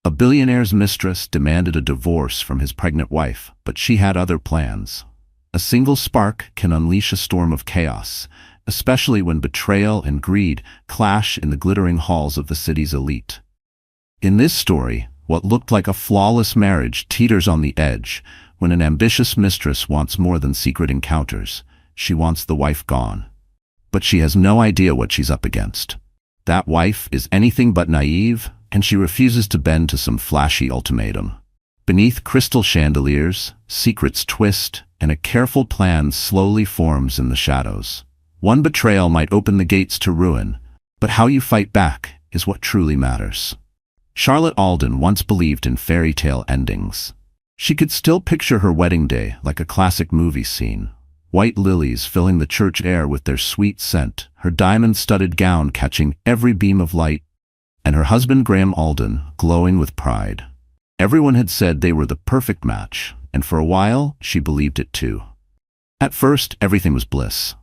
A billionaire's mistress demanded a divorce from his pregnant wife, but she had other plans. A single spark can unleash a storm of chaos, especially when betrayal and greed clash in the glittering halls of the city's elite. In this story, what looked like a flawless marriage teeters on the edge when an ambitious mistress wants more than secret encounters. She wants the wife gone. But she has no idea what she's up against. That wife is anything but naive, and she refuses to bend to some flashy ultimatum. Beneath crystal chandeliers, secrets twist, and a careful plan slowly forms in the shadows. One betrayal might open the gates to ruin, but how you fight back is what truly matters. Charlotte Alden once believed in fairy tale endings. She could still picture her wedding day like a classic movie scene. White lilies filling the church air with their sweet scent, her diamond-studded gown catching every beam of light, and her husband Graham Alden glowing with pride. Everyone had said they were the perfect match, and for a while, she believed it too. At first, everything was bliss.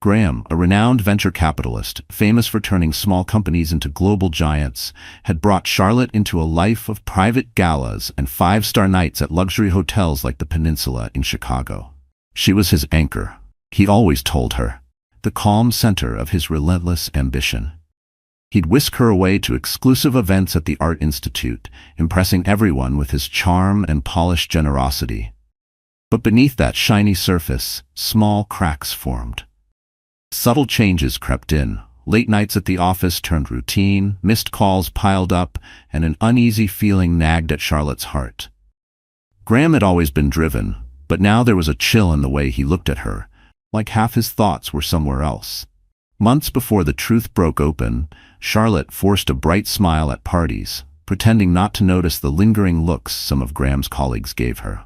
Graham, a renowned venture capitalist, famous for turning small companies into global giants, had brought Charlotte into a life of private galas and five-star nights at luxury hotels like the Peninsula in Chicago. She was his anchor, he always told her, the calm center of his relentless ambition. He'd whisk her away to exclusive events at the Art Institute, impressing everyone with his charm and polished generosity. But beneath that shiny surface, small cracks formed. Subtle changes crept in. Late nights at the office turned routine, missed calls piled up, and an uneasy feeling nagged at Charlotte's heart. Graham had always been driven, but now there was a chill in the way he looked at her, like half his thoughts were somewhere else. Months before the truth broke open, Charlotte forced a bright smile at parties, pretending not to notice the lingering looks some of Graham's colleagues gave her.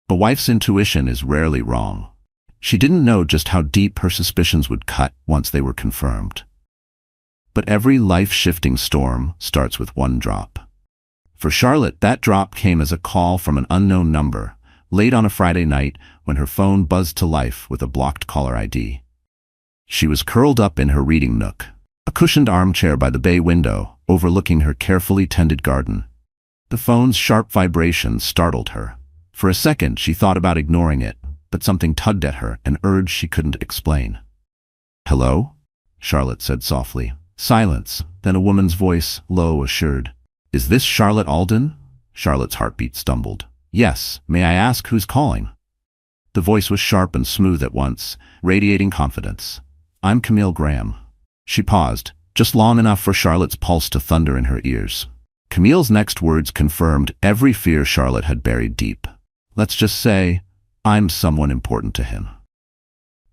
A wife's intuition is rarely wrong. She didn't know just how deep her suspicions would cut once they were confirmed. But every life-shifting storm starts with one drop. For Charlotte, that drop came as a call from an unknown number, late on a Friday night when her phone buzzed to life with a blocked caller ID. She was curled up in her reading nook, a cushioned armchair by the bay window, overlooking her carefully tended garden. The phone's sharp vibrations startled her. For a second, she thought about ignoring it, but something tugged at her, an urge she couldn't explain. "Hello?" Charlotte said softly. Silence, then a woman's voice, low, assured. "Is this Charlotte Alden?" Charlotte's heartbeat stumbled. "Yes, may I ask who's calling?" The voice was sharp and smooth at once, radiating confidence. "I'm Camille Graham." She paused, just long enough for Charlotte's pulse to thunder in her ears. Camille's next words confirmed every fear Charlotte had buried deep. "Let's just say, I'm someone important to him."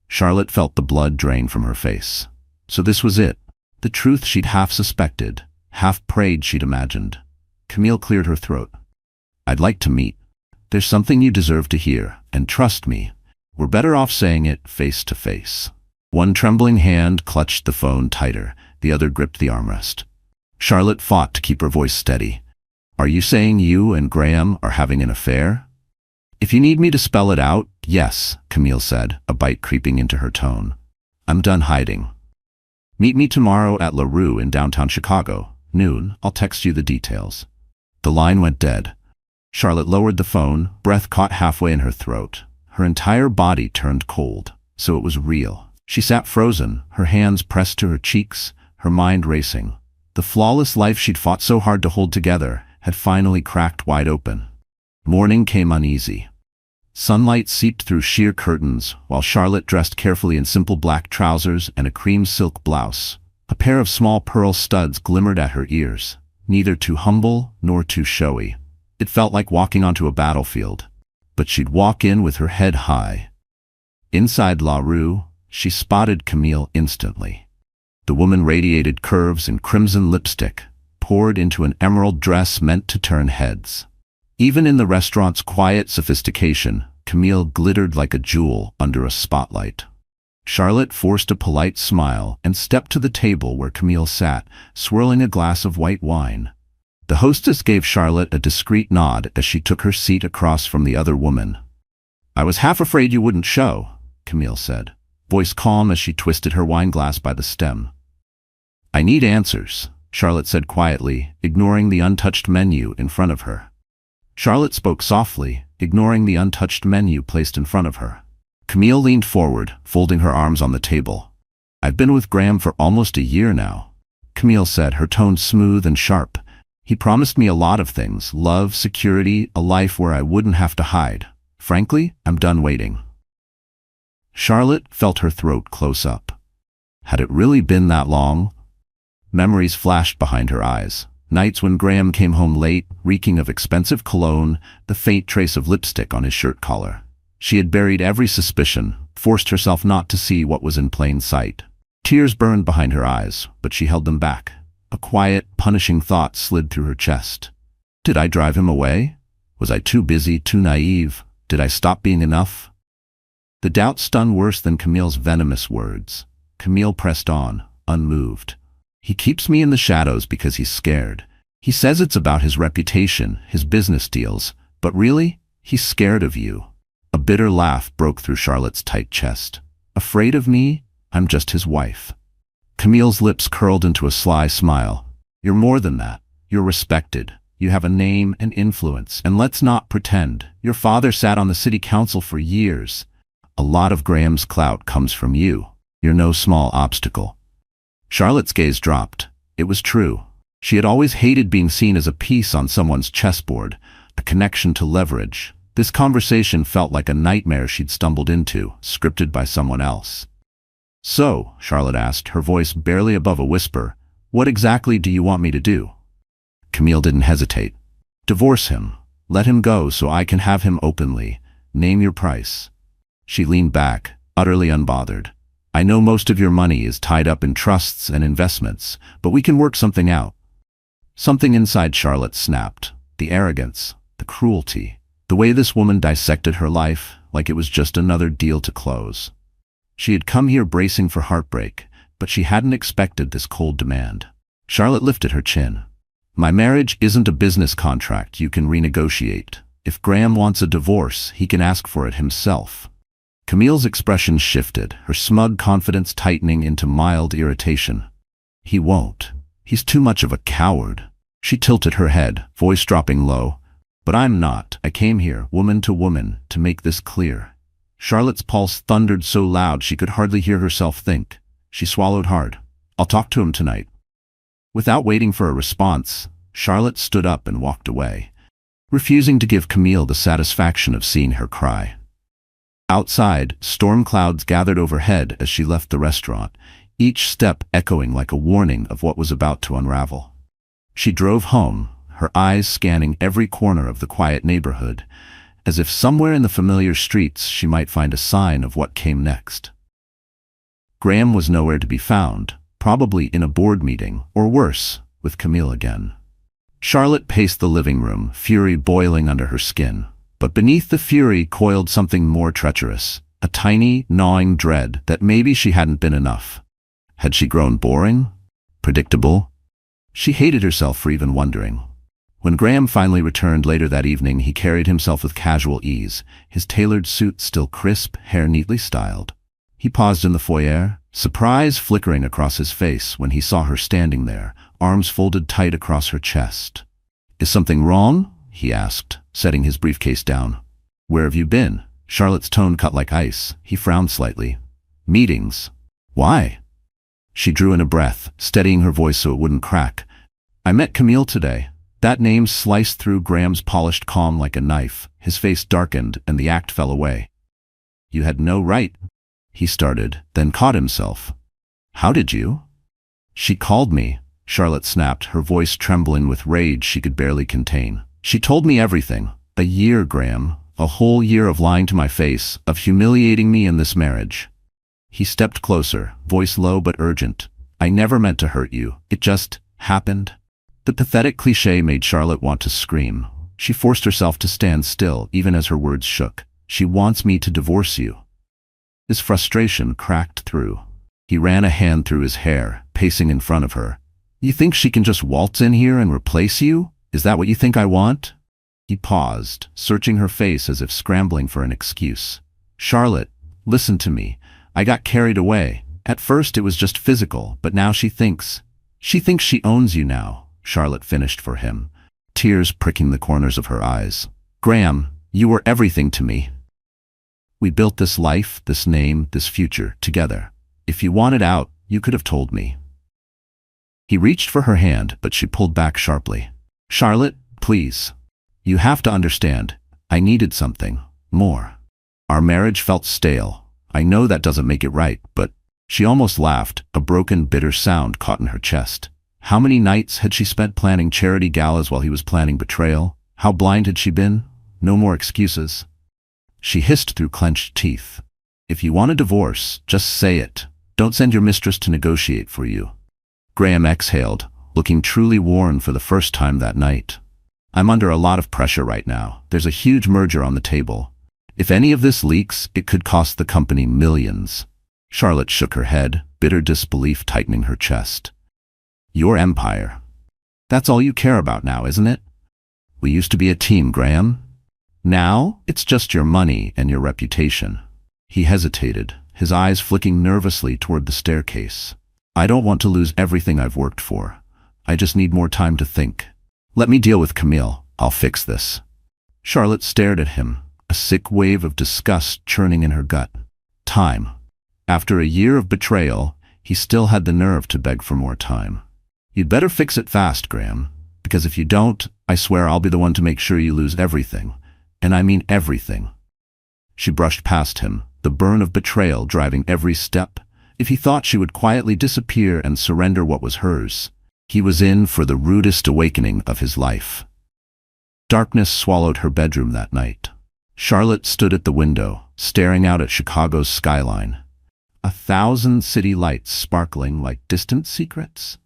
Charlotte felt the blood drain from her face. So this was it. The truth she'd half suspected, half prayed she'd imagined. Camille cleared her throat. "I'd like to meet. There's something you deserve to hear, and trust me, we're better off saying it face to face." One trembling hand clutched the phone tighter, the other gripped the armrest. Charlotte fought to keep her voice steady. "Are you saying you and Graham are having an affair?" "If you need me to spell it out, yes," Camille said, a bite creeping into her tone. "I'm done hiding. Meet me tomorrow at La Rue in downtown Chicago, noon. I'll text you the details." The line went dead. Charlotte lowered the phone, breath caught halfway in her throat. Her entire body turned cold, so it was real. She sat frozen, her hands pressed to her cheeks, her mind racing. The flawless life she'd fought so hard to hold together had finally cracked wide open. Morning came uneasy. Sunlight seeped through sheer curtains, while Charlotte dressed carefully in simple black trousers and a cream silk blouse. A pair of small pearl studs glimmered at her ears, neither too humble nor too showy. It felt like walking onto a battlefield, but she'd walk in with her head high. Inside La Rue, she spotted Camille instantly. The woman radiated curves and crimson lipstick, poured into an emerald dress meant to turn heads. Even in the restaurant's quiet sophistication, Camille glittered like a jewel under a spotlight. Charlotte forced a polite smile and stepped to the table where Camille sat, swirling a glass of white wine. The hostess gave Charlotte a discreet nod as she took her seat across from the other woman. "I was half afraid you wouldn't show," Camille said, voice calm as she twisted her wine glass by the stem. "I need answers. Charlotte said quietly, ignoring the untouched menu in front of her. Charlotte spoke softly, ignoring the untouched menu placed in front of her. Camille leaned forward, folding her arms on the table. I've been with Graham for almost a year now, Camille said, her tone smooth and sharp. He promised me a lot of things: love, security, a life where I wouldn't have to hide. Frankly, I'm done waiting. Charlotte felt her throat close up. Had it really been that long? Memories flashed behind her eyes. Nights when Graham came home late, reeking of expensive cologne, the faint trace of lipstick on his shirt collar. She had buried every suspicion, forced herself not to see what was in plain sight. Tears burned behind her eyes, but she held them back. A quiet, punishing thought slid through her chest. Did I drive him away? Was I too busy, too naive? Did I stop being enough? The doubt stung worse than Camille's venomous words. Camille pressed on, unmoved. He keeps me in the shadows because he's scared. He says it's about his reputation, his business deals, but really, he's scared of you. A bitter laugh broke through Charlotte's tight chest. Afraid of me? I'm just his wife. Camille's lips curled into a sly smile. You're more than that. You're respected. You have a name and influence, and let's not pretend. Your father sat on the city council for years. A lot of Graham's clout comes from you. You're no small obstacle. Charlotte's gaze dropped. It was true. She had always hated being seen as a piece on someone's chessboard, a connection to leverage. This conversation felt like a nightmare she'd stumbled into, scripted by someone else. So, Charlotte asked, her voice barely above a whisper, what exactly do you want me to do? Camille didn't hesitate. Divorce him. Let him go so I can have him openly. Name your price. She leaned back, utterly unbothered. I know most of your money is tied up in trusts and investments, but we can work something out. Something inside Charlotte snapped. The arrogance, the cruelty, the way this woman dissected her life like it was just another deal to close. She had come here bracing for heartbreak, but she hadn't expected this cold demand. Charlotte lifted her chin. My marriage isn't a business contract you can renegotiate. If Graham wants a divorce, he can ask for it himself. Camille's expression shifted, her smug confidence tightening into mild irritation. He won't. He's too much of a coward. She tilted her head, voice dropping low. But I'm not. I came here, woman to woman, to make this clear. Charlotte's pulse thundered so loud she could hardly hear herself think. She swallowed hard. I'll talk to him tonight. Without waiting for a response, Charlotte stood up and walked away, refusing to give Camille the satisfaction of seeing her cry. Outside, storm clouds gathered overhead as she left the restaurant, each step echoing like a warning of what was about to unravel. She drove home, her eyes scanning every corner of the quiet neighborhood, as if somewhere in the familiar streets she might find a sign of what came next. Graham was nowhere to be found, probably in a board meeting, or worse, with Camille again. Charlotte paced the living room, fury boiling under her skin. But beneath the fury coiled something more treacherous, a tiny, gnawing dread that maybe she hadn't been enough. Had she grown boring? Predictable? She hated herself for even wondering. When Graham finally returned later that evening, he carried himself with casual ease, his tailored suit still crisp, hair neatly styled. He paused in the foyer, surprise flickering across his face when he saw her standing there, arms folded tight across her chest. Is something wrong? He asked, setting his briefcase down. Where have you been? Charlotte's tone cut like ice. He frowned slightly. Meetings. Why? She drew in a breath, steadying her voice so it wouldn't crack. I met Camille today. That name sliced through Graham's polished calm like a knife. His face darkened and the act fell away. You had no right, he started, then caught himself. How did you? She called me, Charlotte snapped, her voice trembling with rage she could barely contain. She told me everything. A year, Graham. A whole year of lying to my face, of humiliating me in this marriage. He stepped closer, voice low but urgent. I never meant to hurt you. It just happened. The pathetic cliché made Charlotte want to scream. She forced herself to stand still, even as her words shook. She wants me to divorce you. His frustration cracked through. He ran a hand through his hair, pacing in front of her. You think she can just waltz in here and replace you? Is that what you think I want? He paused, searching her face as if scrambling for an excuse. Charlotte, listen to me. I got carried away. At first it was just physical, but now she thinks. She thinks she owns you now, Charlotte finished for him, tears pricking the corners of her eyes. Graham, you were everything to me. We built this life, this name, this future, together. If you wanted out, you could have told me. He reached for her hand, but she pulled back sharply. Charlotte, please. You have to understand, I needed something more. Our marriage felt stale. I know that doesn't make it right, but she almost laughed, a broken, bitter sound caught in her chest. How many nights had she spent planning charity galas while he was planning betrayal? How blind had she been? No more excuses. She hissed through clenched teeth. If you want a divorce, just say it. Don't send your mistress to negotiate for you. Graham exhaled, looking truly worn for the first time that night. I'm under a lot of pressure right now. There's a huge merger on the table. If any of this leaks, it could cost the company millions. Charlotte shook her head, bitter disbelief tightening her chest. Your empire. That's all you care about now, isn't it? We used to be a team, Graham. Now, it's just your money and your reputation. He hesitated, his eyes flicking nervously toward the staircase. I don't want to lose everything I've worked for. I just need more time to think. Let me deal with Camille. I'll fix this. Charlotte stared at him, a sick wave of disgust churning in her gut. Time. After a year of betrayal, he still had the nerve to beg for more time. You'd better fix it fast, Graham, because if you don't, I swear I'll be the one to make sure you lose everything. And I mean everything. She brushed past him, the burn of betrayal driving every step. If he thought she would quietly disappear and surrender what was hers, he was in for the rudest awakening of his life. Darkness swallowed her bedroom that night. Charlotte stood at the window, staring out at Chicago's skyline. 1,000 city lights sparkling like distant secrets.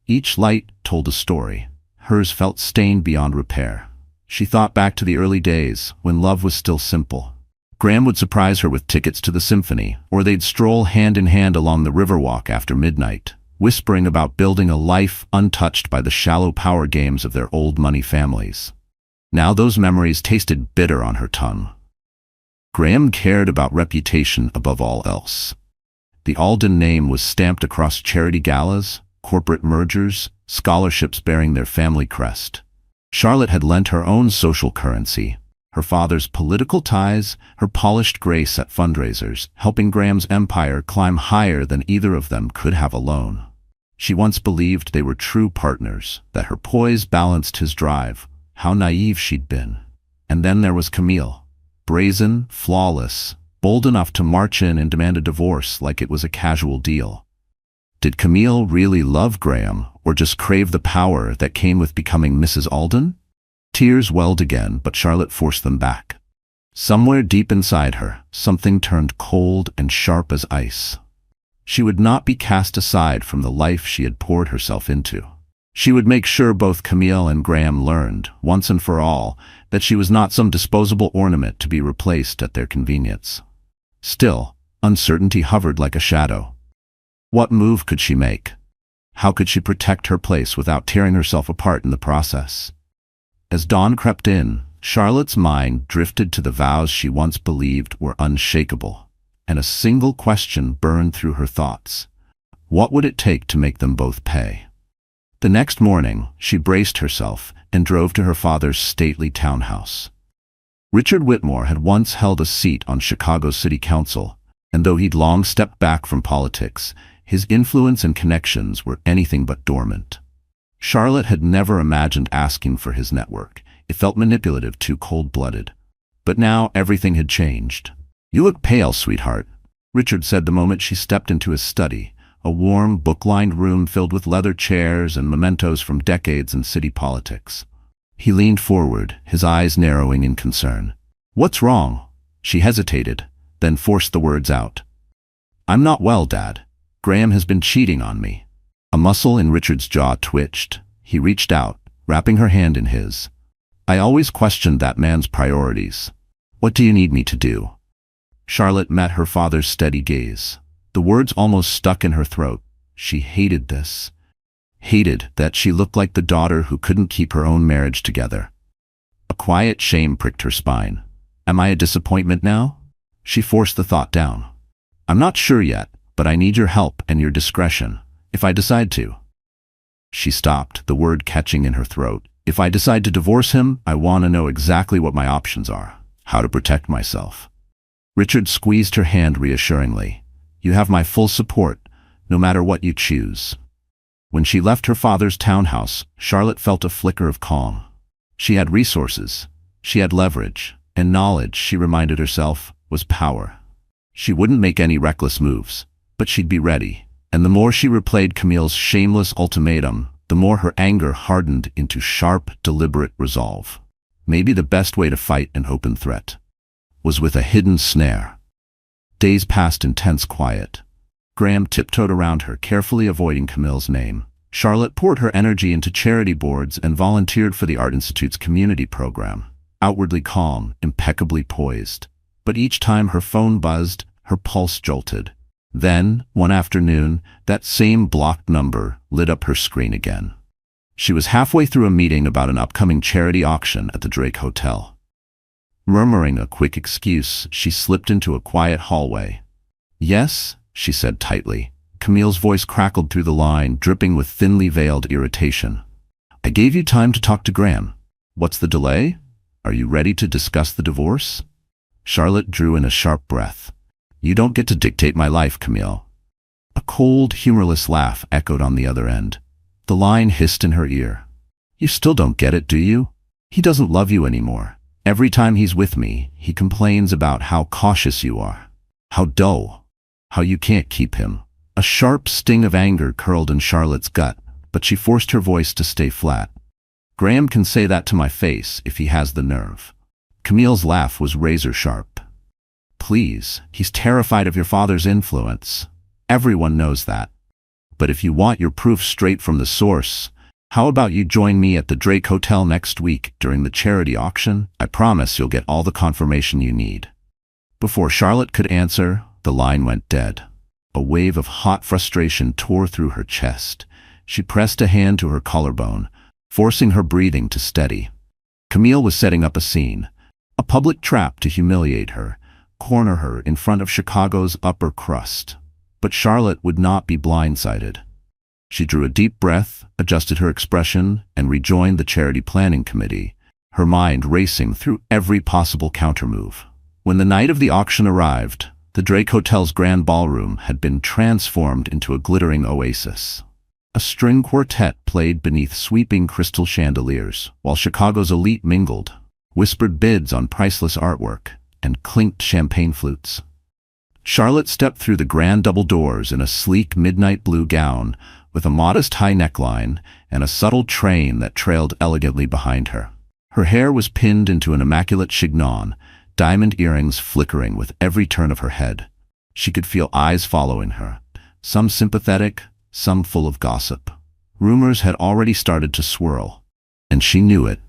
Each light told a story. Hers felt stained beyond repair. She thought back to the early days, when love was still simple. Graham would surprise her with tickets to the symphony, or they'd stroll hand in hand along the Riverwalk after midnight, whispering about building a life untouched by the shallow power games of their old money families. Now those memories tasted bitter on her tongue. Graham cared about reputation above all else. The Alden name was stamped across charity galas, corporate mergers, scholarships bearing their family crest. Charlotte had lent her own social currency, her father's political ties, her polished grace at fundraisers, helping Graham's empire climb higher than either of them could have alone. She once believed they were true partners, that her poise balanced his drive. How naive she'd been. And then there was Camille, brazen, flawless, bold enough to march in and demand a divorce like it was a casual deal. Did Camille really love Graham, or just crave the power that came with becoming Mrs. Alden? Tears welled again, but Charlotte forced them back. Somewhere deep inside her, something turned cold and sharp as ice. She would not be cast aside from the life she had poured herself into. She would make sure both Camille and Graham learned, once and for all, that she was not some disposable ornament to be replaced at their convenience. Still, uncertainty hovered like a shadow. What move could she make? How could she protect her place without tearing herself apart in the process? As dawn crept in, Charlotte's mind drifted to the vows she once believed were unshakable, and a single question burned through her thoughts. What would it take to make them both pay? The next morning, she braced herself and drove to her father's stately townhouse. Richard Whitmore had once held a seat on Chicago's city council, and though he'd long stepped back from politics, his influence and connections were anything but dormant. Charlotte had never imagined asking for his network. It felt manipulative, too cold-blooded. But now everything had changed. "You look pale, sweetheart," Richard said the moment she stepped into his study, a warm, book-lined room filled with leather chairs and mementos from decades in city politics. He leaned forward, his eyes narrowing in concern. "What's wrong?" She hesitated, then forced the words out. "I'm not well, Dad. Graham has been cheating on me." A muscle in Richard's jaw twitched. He reached out, wrapping her hand in his. "I always questioned that man's priorities. What do you need me to do?" Charlotte met her father's steady gaze. The words almost stuck in her throat. She hated this. Hated that she looked like the daughter who couldn't keep her own marriage together. A quiet shame pricked her spine. "Am I a disappointment now?" She forced the thought down. "I'm not sure yet, but I need your help and your discretion, if I decide to." She stopped, the word catching in her throat. If I decide to divorce him, I want to know exactly what my options are, how to protect myself. Richard squeezed her hand reassuringly. You have my full support, no matter what you choose. When she left her father's townhouse, Charlotte felt a flicker of calm. She had resources, she had leverage, and knowledge, she reminded herself, was power. She wouldn't make any reckless moves, but she'd be ready. And the more she replayed Camille's shameless ultimatum, the more her anger hardened into sharp, deliberate resolve. Maybe the best way to fight an open threat was with a hidden snare. Days passed in tense quiet. Graham tiptoed around her, carefully avoiding Camille's name. Charlotte poured her energy into charity boards and volunteered for the Art Institute's community program, outwardly calm, impeccably poised. But each time her phone buzzed, her pulse jolted. Then, one afternoon, that same blocked number lit up her screen again. She was halfway through a meeting about an upcoming charity auction at the Drake Hotel. Murmuring a quick excuse, she slipped into a quiet hallway. Yes, she said tightly. Camille's voice crackled through the line, dripping with thinly veiled irritation. I gave you time to talk to Graham. What's the delay? Are you ready to discuss the divorce? Charlotte drew in a sharp breath. You don't get to dictate my life, Camille. A cold, humorless laugh echoed on the other end. The line hissed in her ear. You still don't get it, do you? He doesn't love you anymore. Every time he's with me, he complains about how cautious you are, how dull, how you can't keep him. A sharp sting of anger curled in Charlotte's gut, but she forced her voice to stay flat. Graham can say that to my face if he has the nerve. Camille's laugh was razor sharp. Please, he's terrified of your father's influence. Everyone knows that. But if you want your proof straight from the source, how about you join me at the Drake Hotel next week during the charity auction? I promise you'll get all the confirmation you need. Before Charlotte could answer, the line went dead. A wave of hot frustration tore through her chest. She pressed a hand to her collarbone, forcing her breathing to steady. Camille was setting up a scene, a public trap to humiliate her, corner her in front of Chicago's upper crust. But Charlotte would not be blindsided. She drew a deep breath, adjusted her expression, and rejoined the charity planning committee, her mind racing through every possible countermove. When the night of the auction arrived, the Drake Hotel's grand ballroom had been transformed into a glittering oasis. A string quartet played beneath sweeping crystal chandeliers, while Chicago's elite mingled, whispered bids on priceless artwork, and clinked champagne flutes. Charlotte stepped through the grand double doors in a sleek midnight blue gown with a modest high neckline and a subtle train that trailed elegantly behind her. Her hair was pinned into an immaculate chignon, diamond earrings flickering with every turn of her head. She could feel eyes following her, some sympathetic, some full of gossip. Rumors had already started to swirl, and she knew it.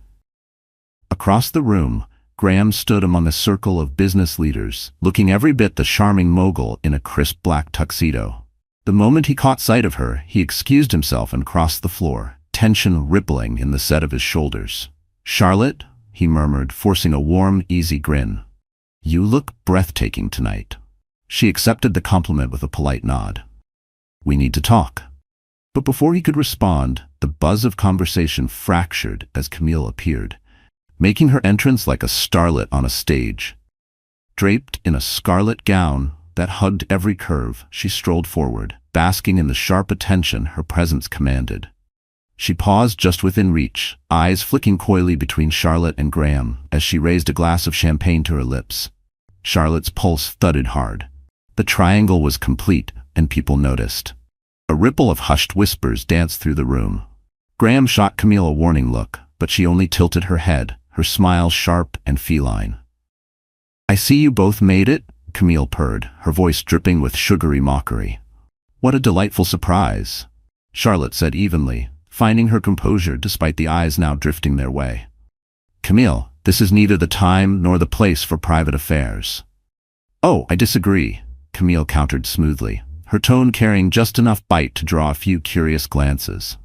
Across the room, Graham stood among a circle of business leaders, looking every bit the charming mogul in a crisp black tuxedo. The moment he caught sight of her, he excused himself and crossed the floor, tension rippling in the set of his shoulders. "Charlotte," he murmured, forcing a warm, easy grin. "You look breathtaking tonight." She accepted the compliment with a polite nod. "We need to talk." But before he could respond, the buzz of conversation fractured as Camille appeared, making her entrance like a starlet on a stage. Draped in a scarlet gown that hugged every curve, she strolled forward, basking in the sharp attention her presence commanded. She paused just within reach, eyes flicking coyly between Charlotte and Graham as she raised a glass of champagne to her lips. Charlotte's pulse thudded hard. The triangle was complete, and people noticed. A ripple of hushed whispers danced through the room. Graham shot Camille a warning look, but she only tilted her head, her smile sharp and feline. "I see you both made it," Camille purred, her voice dripping with sugary mockery. "What a delightful surprise," Charlotte said evenly, finding her composure despite the eyes now drifting their way. "Camille, this is neither the time nor the place for private affairs." "Oh, I disagree," Camille countered smoothly, her tone carrying just enough bite to draw a few curious glances.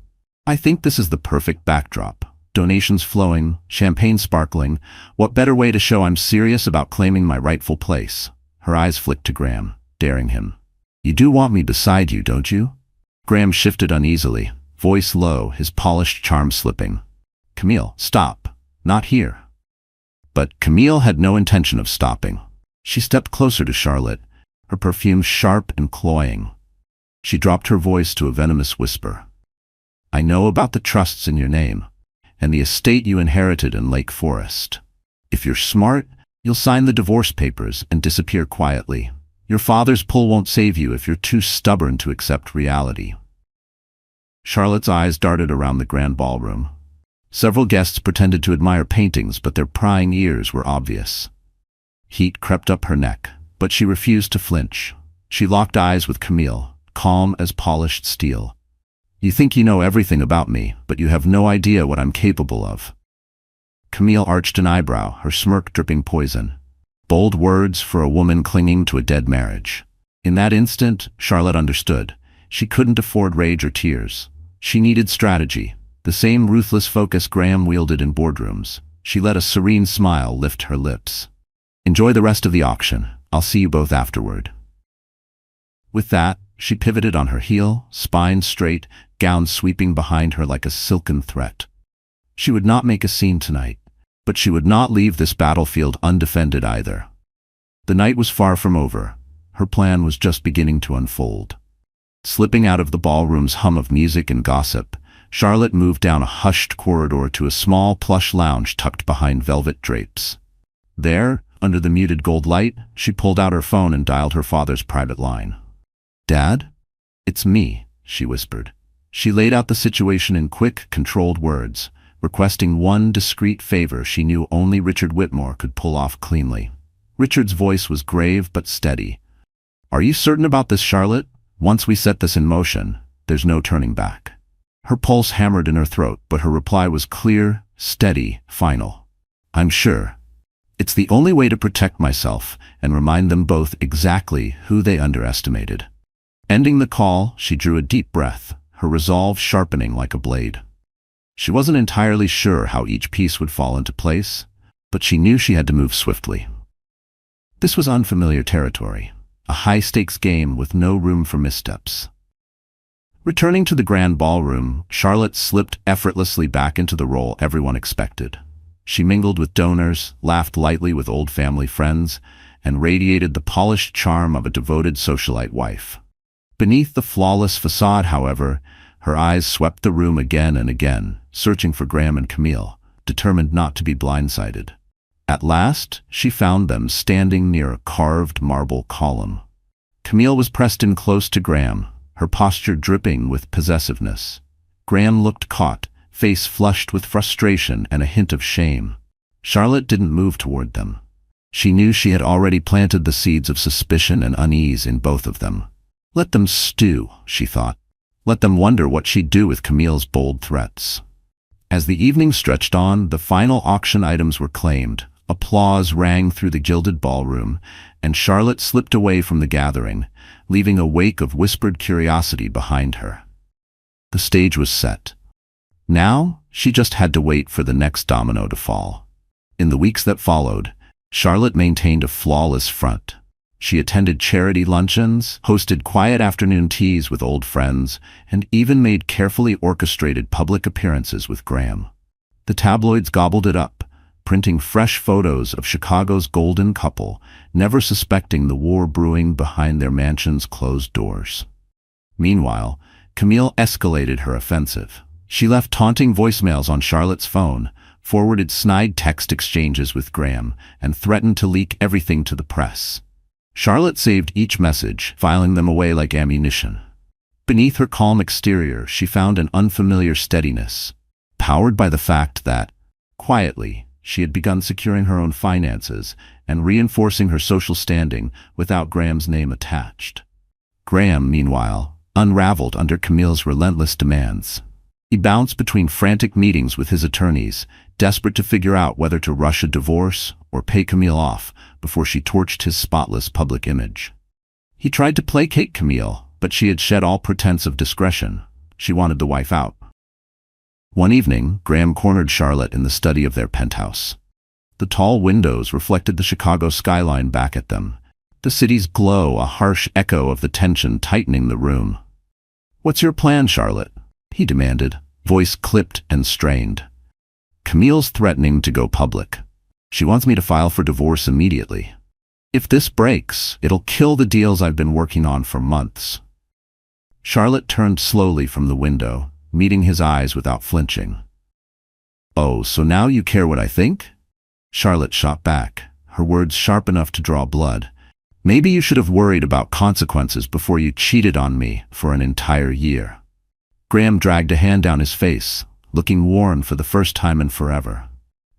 "I think this is the perfect backdrop. Donations flowing, champagne sparkling. What better way to show I'm serious about claiming my rightful place?" Her eyes flicked to Graham, daring him. "You do want me beside you, don't you?" Graham shifted uneasily. voice low, his polished charm slipping. "Camille, stop. Not here." But Camille had no intention of stopping. She stepped closer to Charlotte, her perfume sharp and cloying. She dropped her voice to a venomous whisper. "I know about the trusts in your name, and the estate you inherited in Lake Forest. If you're smart, you'll sign the divorce papers and disappear quietly. Your father's pull won't save you if you're too stubborn to accept reality." Charlotte's eyes darted around the grand ballroom. Several guests pretended to admire paintings, but their prying ears were obvious. Heat crept up her neck, but she refused to flinch. She locked eyes with Camille, calm as polished steel. "You think you know everything about me, but you have no idea what I'm capable of." Camille arched an eyebrow, her smirk dripping poison. Bold words for a woman clinging to a dead marriage. In that instant, Charlotte understood. She couldn't afford rage or tears. She needed strategy, the same ruthless focus Graham wielded in boardrooms. She let a serene smile lift her lips. "Enjoy the rest of the auction. I'll see you both afterward." With that, she pivoted on her heel, spine straight, gown sweeping behind her like a silken threat. She would not make a scene tonight, but she would not leave this battlefield undefended either. The night was far from over. Her plan was just beginning to unfold. Slipping out of the ballroom's hum of music and gossip, Charlotte moved down a hushed corridor to a small plush lounge tucked behind velvet drapes. There, under the muted gold light, she pulled out her phone and dialed her father's private line. "Dad? It's me," she whispered. She laid out the situation in quick, controlled words, requesting one discreet favor she knew only Richard Whitmore could pull off cleanly. Richard's voice was grave but steady. "Are you certain about this, Charlotte? Once we set this in motion, there's no turning back." Her pulse hammered in her throat, but her reply was clear, steady, final. "I'm sure. It's the only way to protect myself and remind them both exactly who they underestimated." Ending the call, she drew a deep breath, her resolve sharpening like a blade. She wasn't entirely sure how each piece would fall into place, but she knew she had to move swiftly. This was unfamiliar territory, a high-stakes game with no room for missteps. Returning to the grand ballroom, Charlotte slipped effortlessly back into the role everyone expected. She mingled with donors, laughed lightly with old family friends, and radiated the polished charm of a devoted socialite wife. Beneath the flawless facade, however, her eyes swept the room again and again, searching for Graham and Camille, determined not to be blindsided. At last, she found them standing near a carved marble column. Camille was pressed in close to Graham, her posture dripping with possessiveness. Graham looked caught, face flushed with frustration and a hint of shame. Charlotte didn't move toward them. She knew she had already planted the seeds of suspicion and unease in both of them. Let them stew, she thought. Let them wonder what she'd do with Camille's bold threats. As the evening stretched on, the final auction items were claimed. Applause rang through the gilded ballroom, and Charlotte slipped away from the gathering, leaving a wake of whispered curiosity behind her. The stage was set. Now, she just had to wait for the next domino to fall. In the weeks that followed, Charlotte maintained a flawless front. She attended charity luncheons, hosted quiet afternoon teas with old friends, and even made carefully orchestrated public appearances with Graham. The tabloids gobbled it up, printing fresh photos of Chicago's golden couple, never suspecting the war brewing behind their mansion's closed doors. Meanwhile, Camille escalated her offensive. She left taunting voicemails on Charlotte's phone, forwarded snide text exchanges with Graham, and threatened to leak everything to the press. Charlotte saved each message, filing them away like ammunition. Beneath her calm exterior, she found an unfamiliar steadiness, powered by the fact that, quietly, she had begun securing her own finances and reinforcing her social standing without Graham's name attached. Graham, meanwhile, unraveled under Camille's relentless demands. He bounced between frantic meetings with his attorneys, desperate to figure out whether to rush a divorce or pay Camille off before she torched his spotless public image. He tried to placate Camille, but she had shed all pretense of discretion. She wanted the wife out. One evening, Graham cornered Charlotte in the study of their penthouse. The tall windows reflected the Chicago skyline back at them, the city's glow a harsh echo of the tension tightening the room. "What's your plan, Charlotte?" he demanded, voice clipped and strained. Camille's threatening to go public. She wants me to file for divorce immediately. If this breaks, it'll kill the deals I've been working on for months. Charlotte turned slowly from the window, meeting his eyes without flinching. Oh, so now you care what I think? Charlotte shot back, her words sharp enough to draw blood. Maybe you should have worried about consequences before you cheated on me for an entire year. Graham dragged a hand down his face, looking worn for the first time in forever.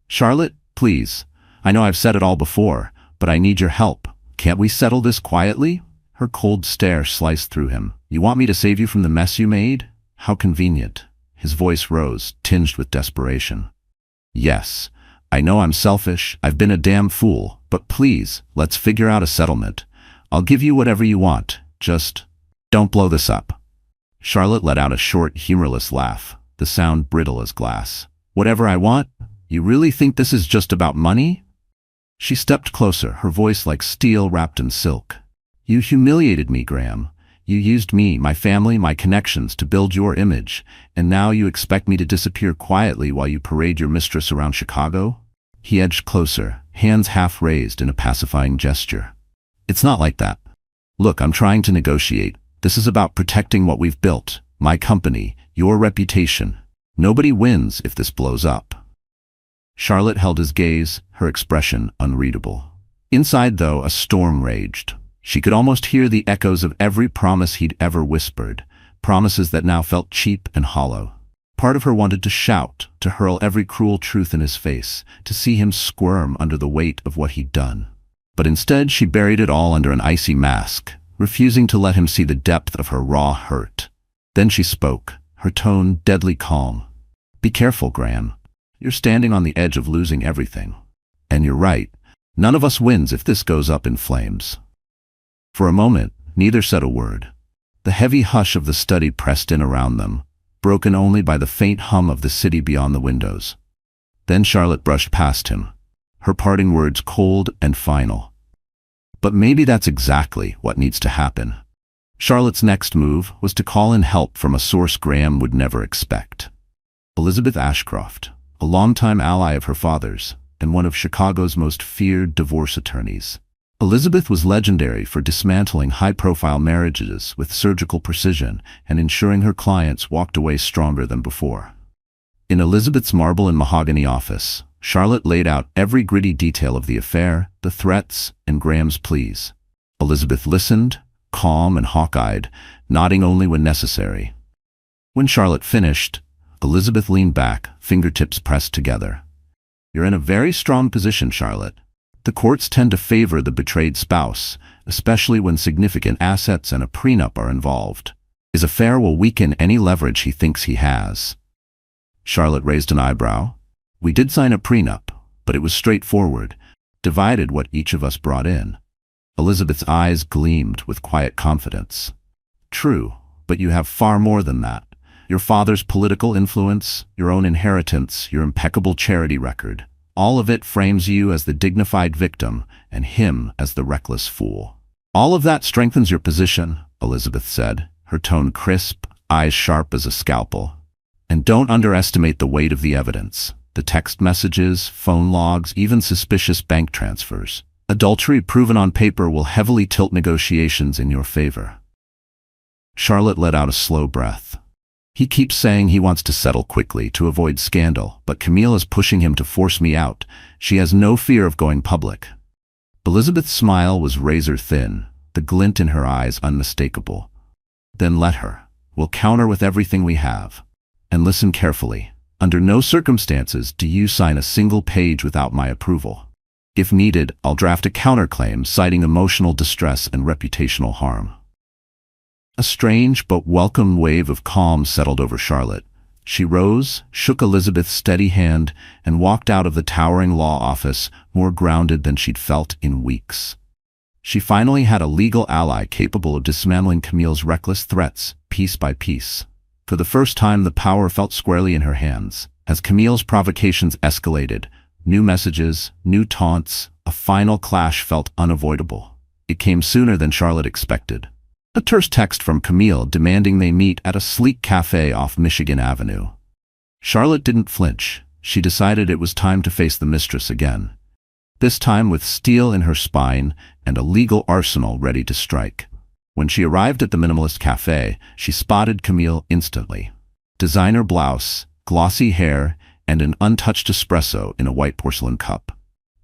Charlotte, please. I know I've said it all before, but I need your help. Can't we settle this quietly? Her cold stare sliced through him. You want me to save you from the mess you made? How convenient. His voice rose, tinged with desperation. Yes, I know I'm selfish, I've been a damn fool, but please, let's figure out a settlement. I'll give you whatever you want, just don't blow this up. Charlotte let out a short, humorless laugh, the sound brittle as glass. Whatever I want? You really think this is just about money? She stepped closer, her voice like steel wrapped in silk. You humiliated me, Graham. You used me, my family, my connections to build your image, and now you expect me to disappear quietly while you parade your mistress around Chicago? He edged closer, hands half raised in a pacifying gesture. It's not like that. Look, I'm trying to negotiate. This is about protecting what we've built, my company, your reputation. Nobody wins if this blows up. Charlotte held his gaze, her expression unreadable. Inside, though, a storm raged. She could almost hear the echoes of every promise he'd ever whispered, promises that now felt cheap and hollow. Part of her wanted to shout, to hurl every cruel truth in his face, to see him squirm under the weight of what he'd done. But instead she buried it all under an icy mask, refusing to let him see the depth of her raw hurt. Then she spoke, her tone deadly calm. Be careful, Graham. You're standing on the edge of losing everything. And you're right. None of us wins if this goes up in flames. For a moment, neither said a word. The heavy hush of the study pressed in around them, broken only by the faint hum of the city beyond the windows. Then Charlotte brushed past him, her parting words cold and final. But maybe that's exactly what needs to happen. Charlotte's next move was to call in help from a source Graham would never expect. Elizabeth Ashcroft, a longtime ally of her father's, and one of Chicago's most feared divorce attorneys. Elizabeth was legendary for dismantling high-profile marriages with surgical precision and ensuring her clients walked away stronger than before. In Elizabeth's marble and mahogany office, Charlotte laid out every gritty detail of the affair, the threats, and Graham's pleas. Elizabeth listened, calm and hawk-eyed, nodding only when necessary. When Charlotte finished, Elizabeth leaned back, fingertips pressed together. You're in a very strong position, Charlotte. The courts tend to favor the betrayed spouse, especially when significant assets and a prenup are involved. His affair will weaken any leverage he thinks he has. Charlotte raised an eyebrow. We did sign a prenup, but it was straightforward, divided what each of us brought in. Elizabeth's eyes gleamed with quiet confidence. True, but you have far more than that. Your father's political influence, your own inheritance, your impeccable charity record. All of it frames you as the dignified victim and him as the reckless fool. All of that strengthens your position, Elizabeth said, her tone crisp, eyes sharp as a scalpel. And don't underestimate the weight of the evidence. The text messages, phone logs, even suspicious bank transfers. Adultery proven on paper will heavily tilt negotiations in your favor. Charlotte let out a slow breath. He keeps saying he wants to settle quickly to avoid scandal, but Camille is pushing him to force me out. She has no fear of going public. Elizabeth's smile was razor thin, the glint in her eyes unmistakable. Then let her. We'll counter with everything we have. And listen carefully. Under no circumstances do you sign a single page without my approval. If needed, I'll draft a counterclaim citing emotional distress and reputational harm. A strange but welcome wave of calm settled over Charlotte. She rose, shook Elizabeth's steady hand, and walked out of the towering law office more grounded than she'd felt in weeks. She finally had a legal ally capable of dismantling Camille's reckless threats, piece by piece. For the first time, the power felt squarely in her hands. As Camille's provocations escalated, new messages, new taunts, a final clash felt unavoidable. It came sooner than Charlotte expected. A terse text from Camille demanding they meet at a sleek cafe off Michigan Avenue. Charlotte didn't flinch. She decided it was time to face the mistress again. This time with steel in her spine and a legal arsenal ready to strike. When she arrived at the minimalist cafe, she spotted Camille instantly. Designer blouse, glossy hair, and an untouched espresso in a white porcelain cup.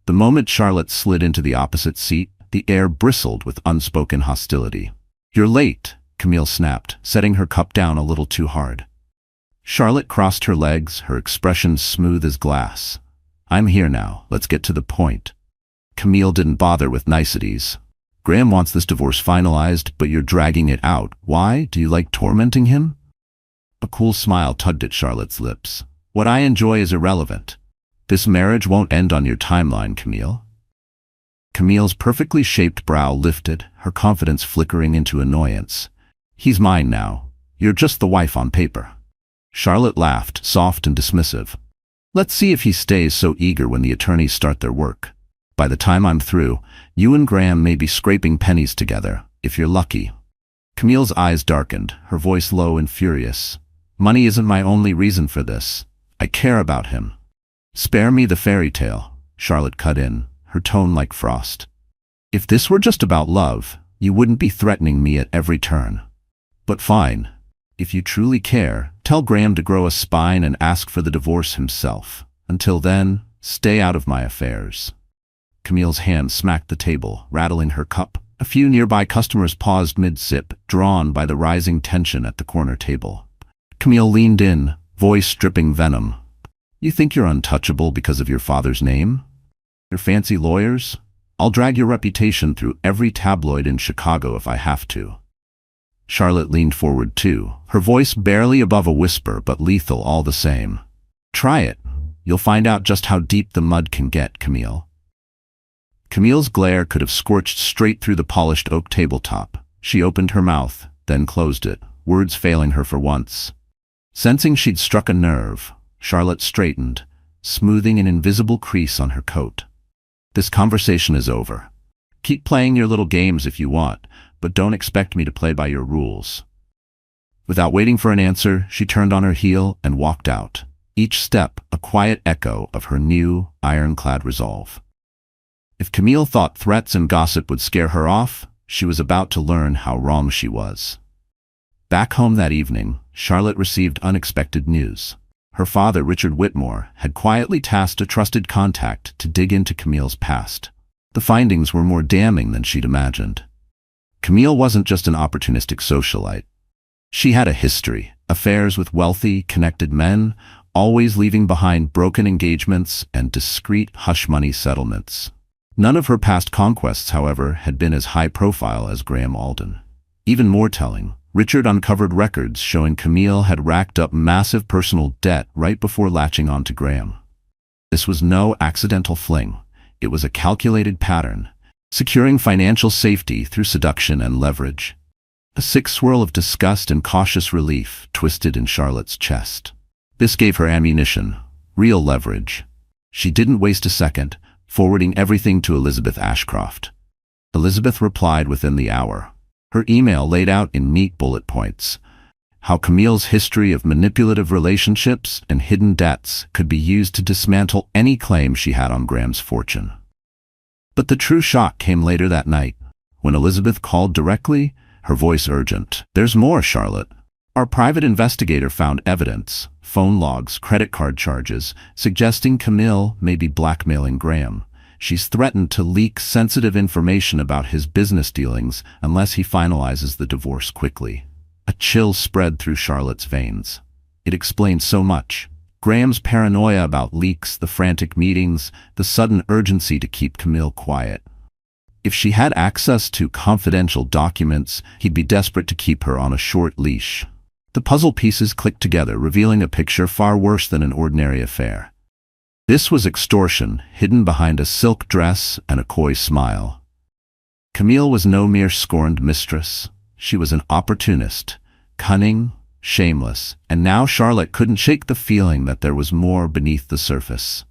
The moment Charlotte slid into the opposite seat, the air bristled with unspoken hostility. "You're late," Camille snapped, setting her cup down a little too hard. Charlotte crossed her legs, her expression smooth as glass. "I'm here now, let's get to the point." Camille didn't bother with niceties. "Graham wants this divorce finalized, but you're dragging it out. Why? Do you like tormenting him?" A cool smile tugged at Charlotte's lips. "What I enjoy is irrelevant. This marriage won't end on your timeline, Camille." Camille's perfectly shaped brow lifted, her confidence flickering into annoyance. "He's mine now. You're just the wife on paper." Charlotte laughed, soft and dismissive. "Let's see if he stays so eager when the attorneys start their work. By the time I'm through, you and Graham may be scraping pennies together, if you're lucky." Camille's eyes darkened, her voice low and furious. "Money isn't my only reason for this. I care about him." "Spare me the fairy tale," Charlotte cut in, her tone like frost. "If this were just about love, you wouldn't be threatening me at every turn. But fine. If you truly care, tell Graham to grow a spine and ask for the divorce himself. Until then, stay out of my affairs." Camille's hand smacked the table, rattling her cup. A few nearby customers paused mid-sip, drawn by the rising tension at the corner table. Camille leaned in, voice dripping venom. "You think you're untouchable because of your father's name? Your fancy lawyers? I'll drag your reputation through every tabloid in Chicago if I have to." Charlotte leaned forward too, her voice barely above a whisper but lethal all the same. "Try it. You'll find out just how deep the mud can get, Camille." Camille's glare could have scorched straight through the polished oak tabletop. She opened her mouth, then closed it, words failing her for once. Sensing she'd struck a nerve, Charlotte straightened, smoothing an invisible crease on her coat. "This conversation is over. Keep playing your little games if you want, but don't expect me to play by your rules." Without waiting for an answer, she turned on her heel and walked out, each step a quiet echo of her new, ironclad resolve. If Camille thought threats and gossip would scare her off, she was about to learn how wrong she was. Back home that evening, Charlotte received unexpected news. Her father, Richard Whitmore, had quietly tasked a trusted contact to dig into Camille's past. The findings were more damning than she'd imagined. Camille wasn't just an opportunistic socialite. She had a history, affairs with wealthy, connected men, always leaving behind broken engagements and discreet hush-money settlements. None of her past conquests, however, had been as high-profile as Graham Alden. Even more telling, Richard uncovered records showing Camille had racked up massive personal debt right before latching on to Graham. This was no accidental fling. It was a calculated pattern, securing financial safety through seduction and leverage. A sick swirl of disgust and cautious relief twisted in Charlotte's chest. This gave her ammunition, real leverage. She didn't waste a second, forwarding everything to Elizabeth Ashcroft. Elizabeth replied within the hour. Her email laid out in neat bullet points how Camille's history of manipulative relationships and hidden debts could be used to dismantle any claim she had on Graham's fortune. But the true shock came later that night, when Elizabeth called directly, her voice urgent. "There's more, Charlotte. Our private investigator found evidence, phone logs, credit card charges, suggesting Camille may be blackmailing Graham. She's threatened to leak sensitive information about his business dealings unless he finalizes the divorce quickly." A chill spread through Charlotte's veins. It explained so much. Graham's paranoia about leaks, the frantic meetings, the sudden urgency to keep Camille quiet. If she had access to confidential documents, he'd be desperate to keep her on a short leash. The puzzle pieces clicked together, revealing a picture far worse than an ordinary affair. This was extortion, hidden behind a silk dress and a coy smile. Camille was no mere scorned mistress. She was an opportunist, cunning, shameless, and now Charlotte couldn't shake the feeling that there was more beneath the surface.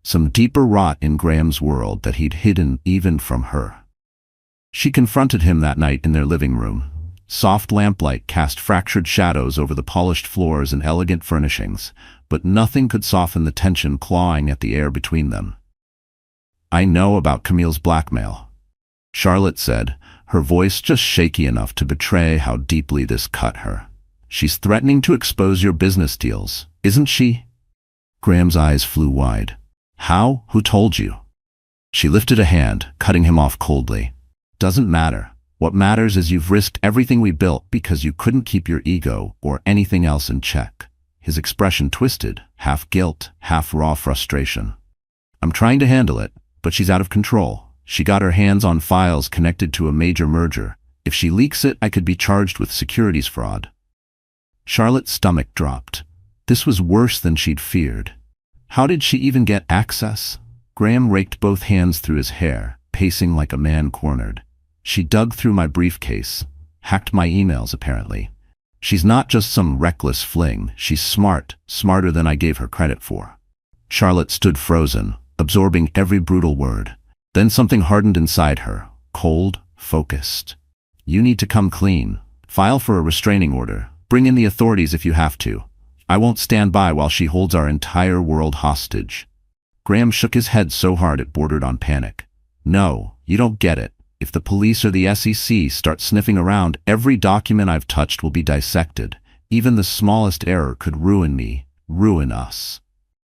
Some deeper rot in Graham's world that he'd hidden even from her. She confronted him that night in their living room. Soft lamplight cast fractured shadows over the polished floors and elegant furnishings, but nothing could soften the tension clawing at the air between them. "I know about Camille's blackmail," Charlotte said, her voice just shaky enough to betray how deeply this cut her. "She's threatening to expose your business deals, isn't she?" Graham's eyes flew wide. "How? Who told you?" She lifted a hand, cutting him off coldly. "Doesn't matter. What matters is you've risked everything we built because you couldn't keep your ego or anything else in check." His expression twisted, half guilt, half raw frustration. "I'm trying to handle it, but she's out of control. She got her hands on files connected to a major merger. If she leaks it, I could be charged with securities fraud." Charlotte's stomach dropped. This was worse than she'd feared. How did she even get access? Graham raked both hands through his hair, pacing like a man cornered. "She dug through my briefcase, hacked my emails apparently. She's not just some reckless fling, she's smart, smarter than I gave her credit for." Charlotte stood frozen, absorbing every brutal word. Then something hardened inside her, cold, focused. "You need to come clean. File for a restraining order. Bring in the authorities if you have to. I won't stand by while she holds our entire world hostage." Graham shook his head so hard it bordered on panic. "No, you don't get it. If the police or the SEC start sniffing around, every document I've touched will be dissected. Even the smallest error could ruin me, ruin us."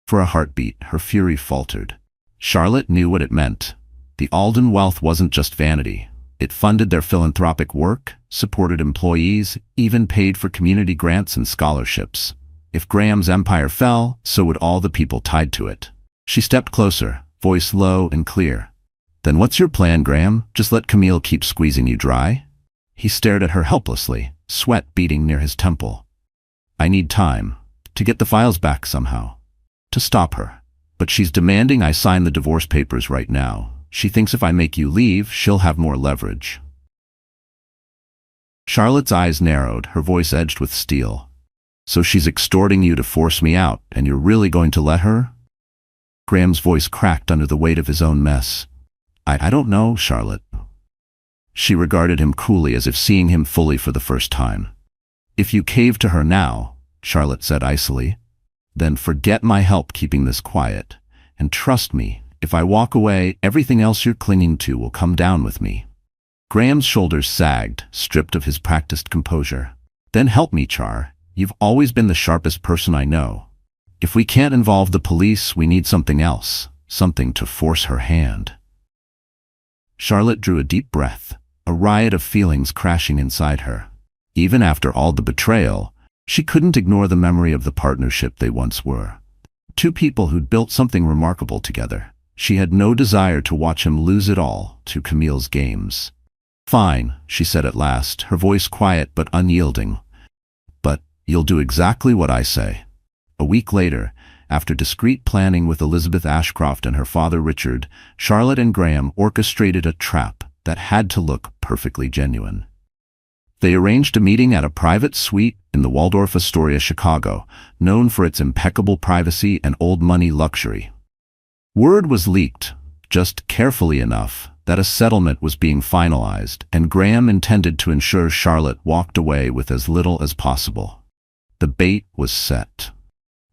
For a heartbeat, her fury faltered. Charlotte knew what it meant. The Alden wealth wasn't just vanity. It funded their philanthropic work, supported employees, even paid for community grants and scholarships. If Graham's empire fell, so would all the people tied to it. She stepped closer, voice low and clear. "Then what's your plan, Graham? Just let Camille keep squeezing you dry?" He stared at her helplessly, sweat beading near his temple. "I need time. To get the files back somehow. To stop her. But she's demanding I sign the divorce papers right now. She thinks if I make you leave, she'll have more leverage." Charlotte's eyes narrowed, her voice edged with steel. "So she's extorting you to force me out, and you're really going to let her?" Graham's voice cracked under the weight of his own mess. I don't know, Charlotte." She regarded him coolly as if seeing him fully for the first time. "If you cave to her now," Charlotte said icily, "then forget my help keeping this quiet. And trust me, if I walk away, everything else you're clinging to will come down with me." Graham's shoulders sagged, stripped of his practiced composure. "Then help me, Char. You've always been the sharpest person I know. If we can't involve the police, we need something else, something to force her hand." Charlotte drew a deep breath, a riot of feelings crashing inside her. Even after all the betrayal, she couldn't ignore the memory of the partnership they once were. Two people who'd built something remarkable together. She had no desire to watch him lose it all to Camille's games. "Fine," she said at last, her voice quiet but unyielding. "But you'll do exactly what I say." A week later, after discreet planning with Elizabeth Ashcroft and her father Richard, Charlotte and Graham orchestrated a trap that had to look perfectly genuine. They arranged a meeting at a private suite in the Waldorf Astoria, Chicago, known for its impeccable privacy and old money luxury. Word was leaked, just carefully enough, that a settlement was being finalized, and Graham intended to ensure Charlotte walked away with as little as possible. The bait was set.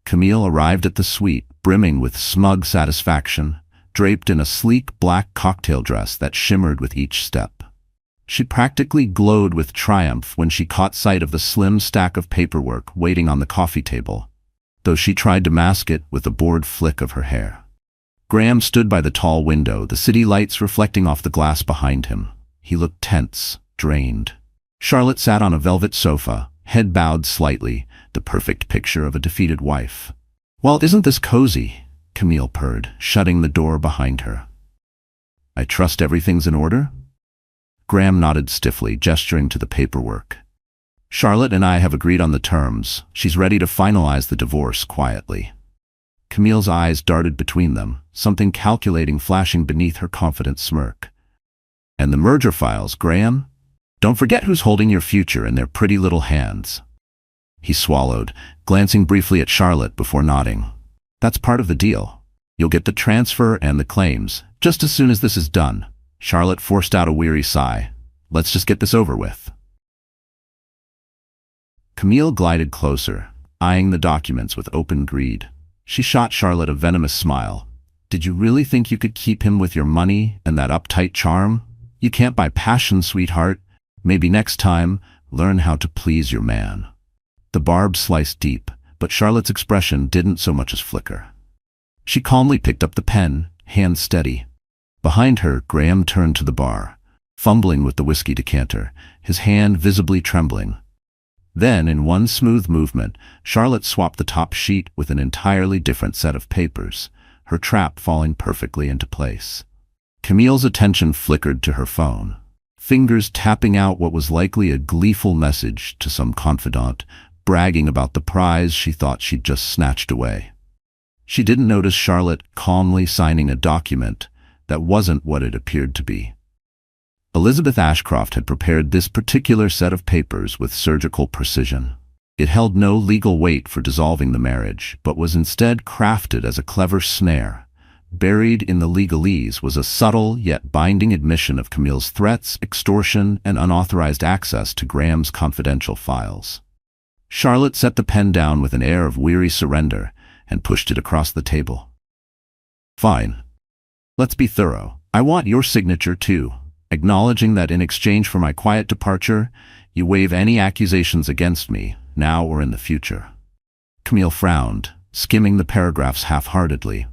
Camille arrived at the suite, brimming with smug satisfaction, draped in a sleek black cocktail dress that shimmered with each step. She practically glowed with triumph when she caught sight of the slim stack of paperwork waiting on the coffee table, though she tried to mask it with a bored flick of her hair. Graham stood by the tall window, the city lights reflecting off the glass behind him. He looked tense, drained. Charlotte sat on a velvet sofa, head bowed slightly, the perfect picture of a defeated wife. "Well, isn't this cozy?" Camille purred, shutting the door behind her. "I trust everything's in order?" Graham nodded stiffly, gesturing to the paperwork. "Charlotte and I have agreed on the terms. She's ready to finalize the divorce quietly." Camille's eyes darted between them, something calculating flashing beneath her confident smirk. "And the merger files, Graham? Don't forget who's holding your future in their pretty little hands." He swallowed, glancing briefly at Charlotte before nodding. "That's part of the deal. You'll get the transfer and the claims, just as soon as this is done." Charlotte forced out a weary sigh. Let's just get this over with. Camille glided closer, eyeing the documents with open greed. She shot Charlotte a venomous smile. Did you really think you could keep him with your money and that uptight charm? You can't buy passion, sweetheart. Maybe next time, learn how to please your man. The barb sliced deep, but Charlotte's expression didn't so much as flicker. She calmly picked up the pen, hand steady. Behind her, Graham turned to the bar, fumbling with the whiskey decanter, his hand visibly trembling. Then, in one smooth movement, Charlotte swapped the top sheet with an entirely different set of papers, her trap falling perfectly into place. Camille's attention flickered to her phone, fingers tapping out what was likely a gleeful message to some confidant, bragging about the prize she thought she'd just snatched away. She didn't notice Charlotte calmly signing a document that wasn't what it appeared to be. Elizabeth Ashcroft had prepared this particular set of papers with surgical precision. It held no legal weight for dissolving the marriage, but was instead crafted as a clever snare. Buried in the legalese was a subtle yet binding admission of Camille's threats, extortion, and unauthorized access to Graham's confidential files. Charlotte set the pen down with an air of weary surrender and pushed it across the table. Fine. Let's be thorough. I want your signature too, acknowledging that in exchange for my quiet departure, you waive any accusations against me, now or in the future. Camille frowned, skimming the paragraphs half-heartedly.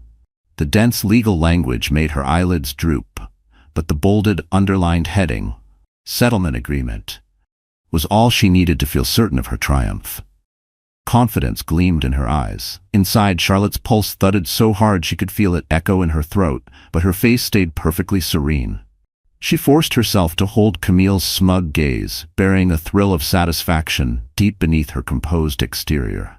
The dense legal language made her eyelids droop, but the bolded, underlined heading, Settlement Agreement, was all she needed to feel certain of her triumph. Confidence gleamed in her eyes. Inside, Charlotte's pulse thudded so hard she could feel it echo in her throat, but her face stayed perfectly serene. She forced herself to hold Camille's smug gaze, burying a thrill of satisfaction deep beneath her composed exterior.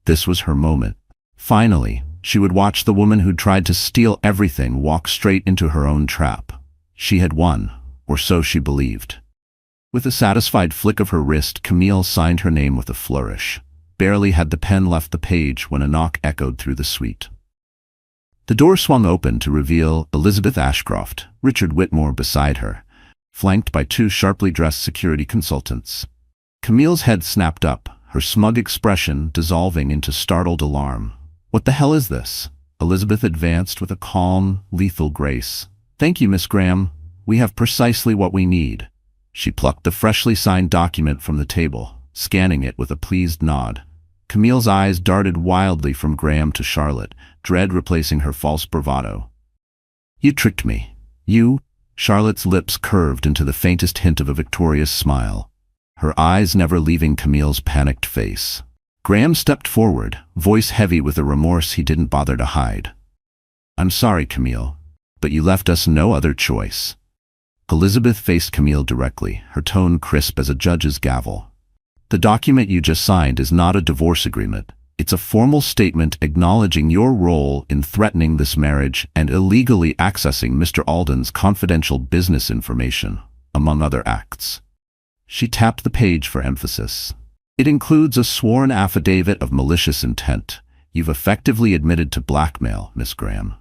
This was her moment. Finally, she would watch the woman who'd tried to steal everything walk straight into her own trap. She had won, or so she believed. With a satisfied flick of her wrist, Camille signed her name with a flourish. Barely had the pen left the page when a knock echoed through the suite. The door swung open to reveal Elizabeth Ashcroft, Richard Whitmore beside her, flanked by two sharply dressed security consultants. Camille's head snapped up, her smug expression dissolving into startled alarm. What the hell is this? Elizabeth advanced with a calm, lethal grace. Thank you, Miss Graham. We have precisely what we need. She plucked the freshly signed document from the table, scanning it with a pleased nod. Camille's eyes darted wildly from Graham to Charlotte, dread replacing her false bravado. You tricked me. You? Charlotte's lips curved into the faintest hint of a victorious smile, her eyes never leaving Camille's panicked face. Graham stepped forward, voice heavy with a remorse he didn't bother to hide. I'm sorry, Camille, but you left us no other choice. Elizabeth faced Camille directly, her tone crisp as a judge's gavel. The document you just signed is not a divorce agreement. It's a formal statement acknowledging your role in threatening this marriage and illegally accessing Mr. Alden's confidential business information, among other acts. She tapped the page for emphasis. It includes a sworn affidavit of malicious intent. You've effectively admitted to blackmail, Miss Graham.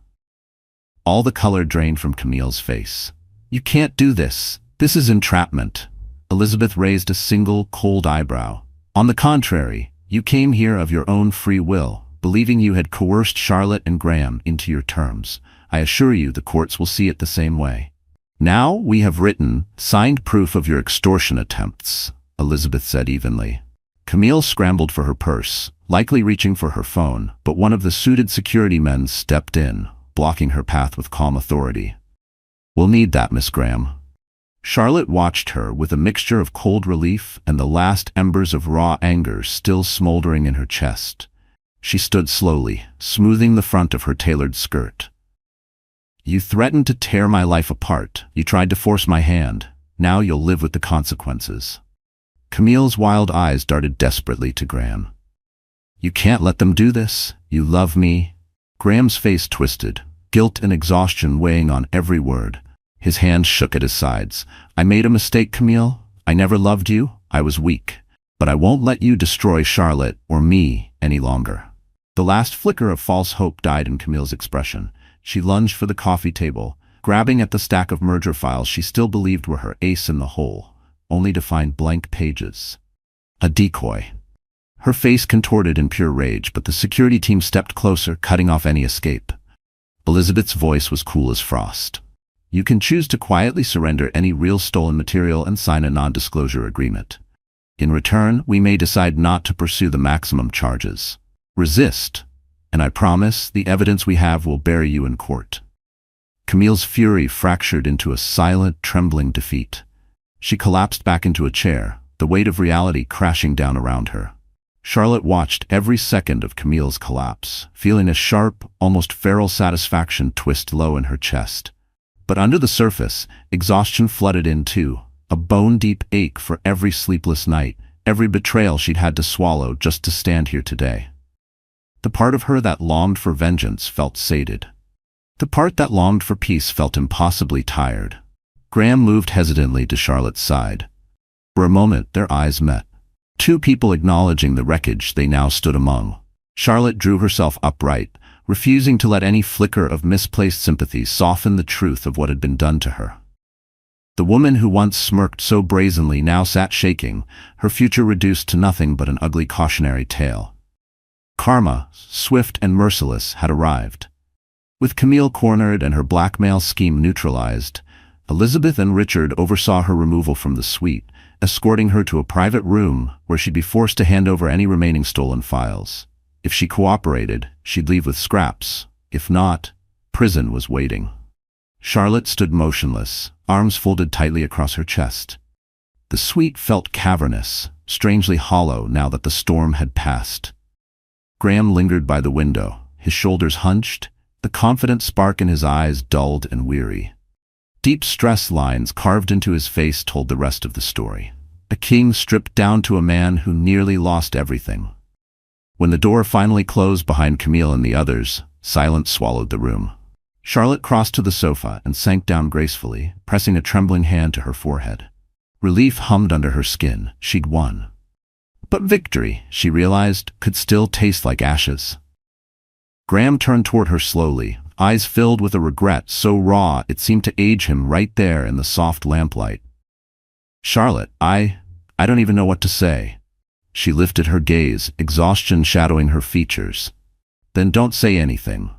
All the color drained from Camille's face. You can't do this. This is entrapment. Elizabeth raised a single, cold eyebrow. On the contrary, you came here of your own free will, believing you had coerced Charlotte and Graham into your terms. I assure you the courts will see it the same way. Now we have written, signed proof of your extortion attempts, Elizabeth said evenly. Camille scrambled for her purse, likely reaching for her phone, but one of the suited security men stepped in, blocking her path with calm authority. We'll need that, Miss Graham. Charlotte watched her with a mixture of cold relief and the last embers of raw anger still smoldering in her chest. She stood slowly, smoothing the front of her tailored skirt. You threatened to tear my life apart. You tried to force my hand. Now you'll live with the consequences. Camille's wild eyes darted desperately to Graham. You can't let them do this. You love me. Graham's face twisted, guilt and exhaustion weighing on every word. His hands shook at his sides. I made a mistake, Camille. I never loved you. I was weak. But I won't let you destroy Charlotte or me any longer. The last flicker of false hope died in Camille's expression. She lunged for the coffee table, grabbing at the stack of merger files she still believed were her ace in the hole, only to find blank pages. A decoy. Her face contorted in pure rage, but the security team stepped closer, cutting off any escape. Elizabeth's voice was cool as frost. You can choose to quietly surrender any real stolen material and sign a non-disclosure agreement. In return, we may decide not to pursue the maximum charges. Resist, and I promise the evidence we have will bury you in court. Camille's fury fractured into a silent, trembling defeat. She collapsed back into a chair, the weight of reality crashing down around her. Charlotte watched every second of Camille's collapse, feeling a sharp, almost feral satisfaction twist low in her chest. But under the surface, exhaustion flooded in too, a bone-deep ache for every sleepless night, every betrayal she'd had to swallow just to stand here today. The part of her that longed for vengeance felt sated. The part that longed for peace felt impossibly tired. Graham moved hesitantly to Charlotte's side. For a moment, their eyes met. Two people acknowledging the wreckage they now stood among. Charlotte drew herself upright, refusing to let any flicker of misplaced sympathy soften the truth of what had been done to her. The woman who once smirked so brazenly now sat shaking, her future reduced to nothing but an ugly cautionary tale. Karma, swift and merciless, had arrived. With Camille cornered and her blackmail scheme neutralized, Elizabeth and Richard oversaw her removal from the suite, escorting her to a private room where she'd be forced to hand over any remaining stolen files. If she cooperated, she'd leave with scraps. If not, prison was waiting. Charlotte stood motionless, arms folded tightly across her chest. The suite felt cavernous, strangely hollow now that the storm had passed. Graham lingered by the window, his shoulders hunched, the confident spark in his eyes dulled and weary. Deep stress lines carved into his face told the rest of the story. A king stripped down to a man who nearly lost everything. When the door finally closed behind Camille and the others, silence swallowed the room. Charlotte crossed to the sofa and sank down gracefully, pressing a trembling hand to her forehead. Relief hummed under her skin. She'd won. But victory, she realized, could still taste like ashes. Graham turned toward her slowly, eyes filled with a regret so raw it seemed to age him right there in the soft lamplight. Charlotte, I don't even know what to say. She lifted her gaze, exhaustion shadowing her features. Then don't say anything.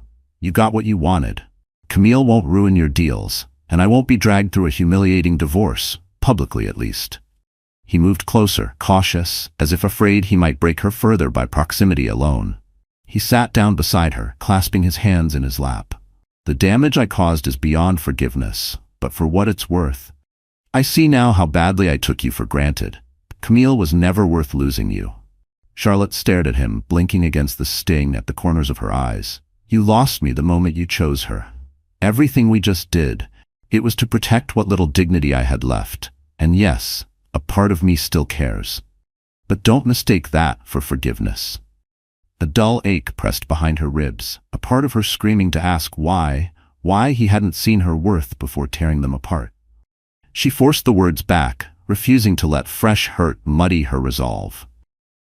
You got what you wanted. Camille won't ruin your deals, and I won't be dragged through a humiliating divorce, publicly at least. He moved closer, cautious, as if afraid he might break her further by proximity alone. He sat down beside her, clasping his hands in his lap. The damage I caused is beyond forgiveness, but for what it's worth. I see now how badly I took you for granted. Camille was never worth losing you. Charlotte stared at him, blinking against the sting at the corners of her eyes. You lost me the moment you chose her. Everything we just did, it was to protect what little dignity I had left. And yes, a part of me still cares. But don't mistake that for forgiveness. A dull ache pressed behind her ribs, a part of her screaming to ask why he hadn't seen her worth before tearing them apart. She forced the words back, refusing to let fresh hurt muddy her resolve.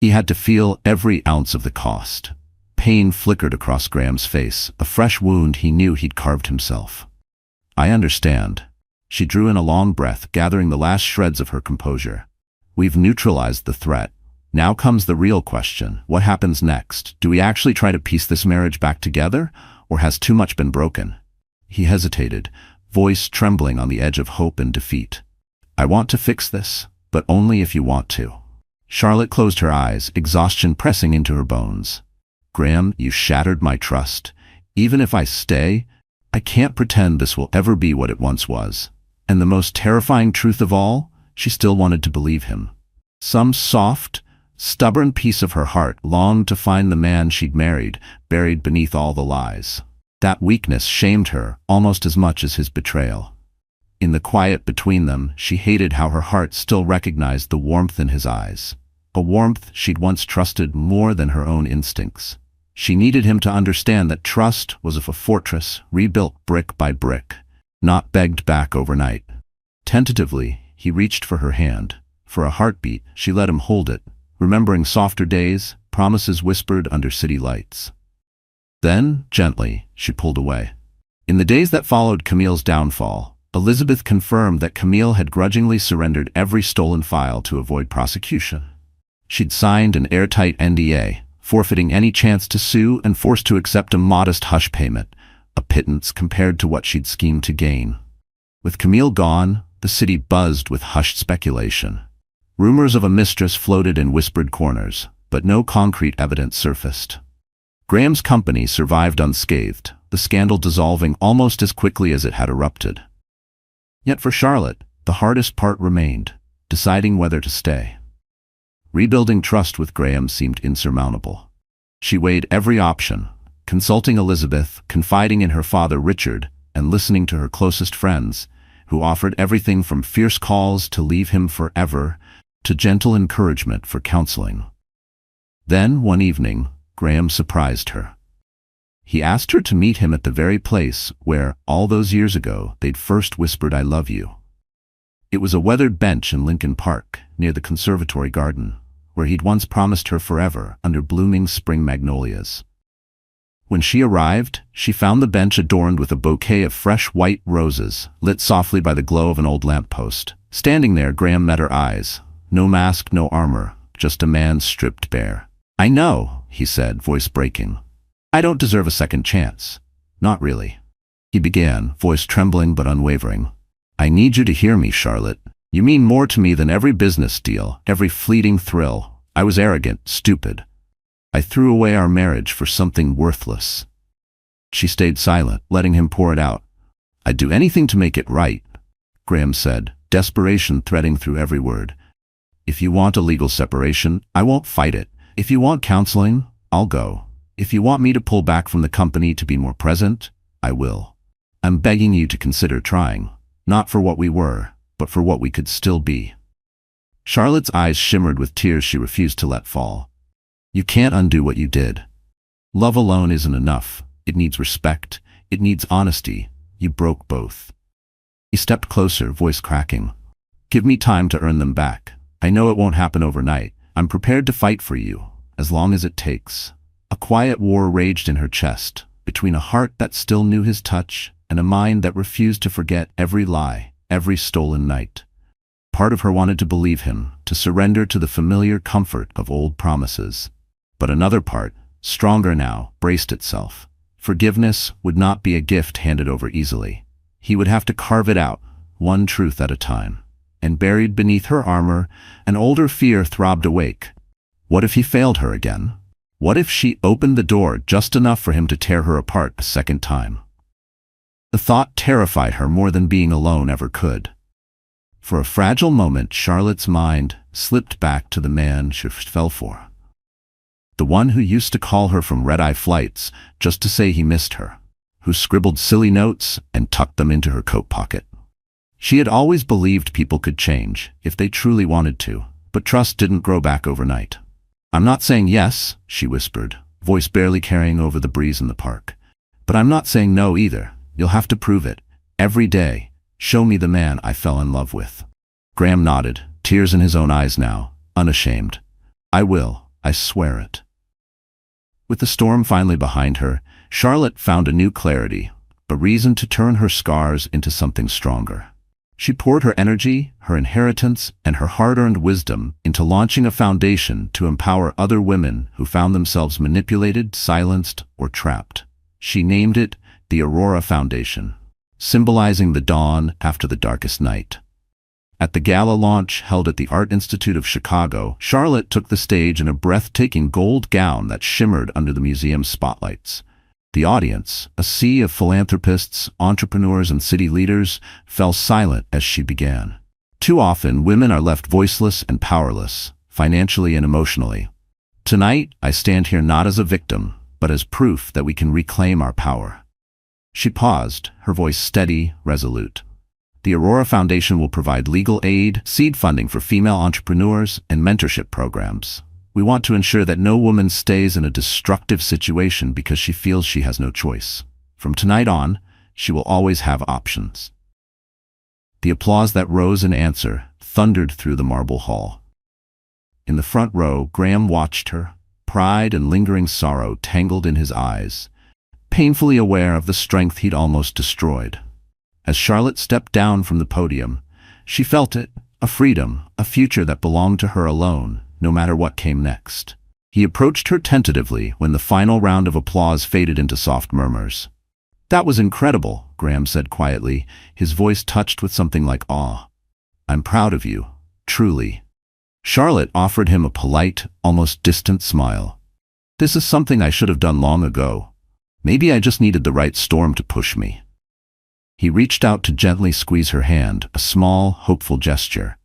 He had to feel every ounce of the cost. Pain flickered across Graham's face, a fresh wound he knew he'd carved himself. I understand. She drew in a long breath, gathering the last shreds of her composure. We've neutralized the threat. Now comes the real question. What happens next? Do we actually try to piece this marriage back together, or has too much been broken? He hesitated, voice trembling on the edge of hope and defeat. I want to fix this, but only if you want to. Charlotte closed her eyes, exhaustion pressing into her bones. Graham, you shattered my trust. Even if I stay, I can't pretend this will ever be what it once was. And the most terrifying truth of all, she still wanted to believe him. Some soft, stubborn piece of her heart longed to find the man she'd married, buried beneath all the lies. That weakness shamed her almost as much as his betrayal. In the quiet between them, she hated how her heart still recognized the warmth in his eyes. A warmth she'd once trusted more than her own instincts. She needed him to understand that trust was of a fortress rebuilt brick by brick, not begged back overnight. Tentatively, he reached for her hand. For a heartbeat, she let him hold it, remembering softer days, promises whispered under city lights. Then, gently, she pulled away. In the days that followed Camille's downfall, Elizabeth confirmed that Camille had grudgingly surrendered every stolen file to avoid prosecution. She'd signed an airtight NDA, forfeiting any chance to sue and forced to accept a modest hush payment, a pittance compared to what she'd schemed to gain. With Camille gone, the city buzzed with hushed speculation. Rumors of a mistress floated in whispered corners, but no concrete evidence surfaced. Graham's company survived unscathed, the scandal dissolving almost as quickly as it had erupted. Yet for Charlotte, the hardest part remained, deciding whether to stay. Rebuilding trust with Graham seemed insurmountable. She weighed every option, consulting Elizabeth, confiding in her father Richard, and listening to her closest friends, who offered everything from fierce calls to leave him forever to gentle encouragement for counseling. Then, one evening, Graham surprised her. He asked her to meet him at the very place where, all those years ago, they'd first whispered "I love you." It was a weathered bench in Lincoln Park, near the conservatory garden, where he'd once promised her forever under blooming spring magnolias. When she arrived, she found the bench adorned with a bouquet of fresh white roses, lit softly by the glow of an old lamppost. Standing there, Graham met her eyes. No mask, no armor, just a man stripped bare. "I know," he said, voice breaking. "I don't deserve a second chance." "Not really," he began, voice trembling but unwavering. "I need you to hear me, Charlotte. You mean more to me than every business deal, every fleeting thrill. I was arrogant, stupid. I threw away our marriage for something worthless." She stayed silent, letting him pour it out. "I'd do anything to make it right," Graham said, desperation threading through every word. "If you want a legal separation, I won't fight it. If you want counseling, I'll go. If you want me to pull back from the company to be more present, I will. I'm begging you to consider trying, not for what we were, but for what we could still be." Charlotte's eyes shimmered with tears she refused to let fall. "You can't undo what you did. Love alone isn't enough. It needs respect. It needs honesty. You broke both." He stepped closer, voice cracking. "Give me time to earn them back. I know it won't happen overnight. I'm prepared to fight for you, as long as it takes." A quiet war raged in her chest, between a heart that still knew his touch and a mind that refused to forget every lie, every stolen night. Part of her wanted to believe him, to surrender to the familiar comfort of old promises. But another part, stronger now, braced itself. Forgiveness would not be a gift handed over easily. He would have to carve it out, one truth at a time. And buried beneath her armor, an older fear throbbed awake. What if he failed her again? What if she opened the door just enough for him to tear her apart a second time? The thought terrified her more than being alone ever could. For a fragile moment, Charlotte's mind slipped back to the man she fell for. The one who used to call her from red-eye flights just to say he missed her, who scribbled silly notes and tucked them into her coat pocket. She had always believed people could change, if they truly wanted to, but trust didn't grow back overnight. "I'm not saying yes," she whispered, voice barely carrying over the breeze in the park. "But I'm not saying no either. You'll have to prove it. Every day. Show me the man I fell in love with." Graham nodded, tears in his own eyes now, unashamed. "I will. I swear it." With the storm finally behind her, Charlotte found a new clarity, a reason to turn her scars into something stronger. She poured her energy, her inheritance, and her hard-earned wisdom into launching a foundation to empower other women who found themselves manipulated, silenced, or trapped. She named it the Aurora Foundation, symbolizing the dawn after the darkest night. At the gala launch held at the Art Institute of Chicago, Charlotte took the stage in a breathtaking gold gown that shimmered under the museum's spotlights. The audience, a sea of philanthropists, entrepreneurs, and city leaders, fell silent as she began. Too often, women are left voiceless and powerless, financially and emotionally. Tonight, I stand here not as a victim, but as proof that we can reclaim our power. She paused, her voice steady, resolute. The Aurora Foundation will provide legal aid, seed funding for female entrepreneurs, and mentorship programs. We want to ensure that no woman stays in a destructive situation because she feels she has no choice. From tonight on, she will always have options. The applause that rose in answer thundered through the marble hall. In the front row, Graham watched her, pride and lingering sorrow tangled in his eyes. painfully aware of the strength he'd almost destroyed. As Charlotte stepped down from the podium, she felt it, a freedom, a future that belonged to her alone, no matter what came next. He approached her tentatively when the final round of applause faded into soft murmurs. "That was incredible," Graham said quietly, his voice touched with something like awe. "I'm proud of you, truly." Charlotte offered him a polite, almost distant smile. "This is something I should have done long ago. Maybe I just needed the right storm to push me." He reached out to gently squeeze her hand, a small, hopeful gesture.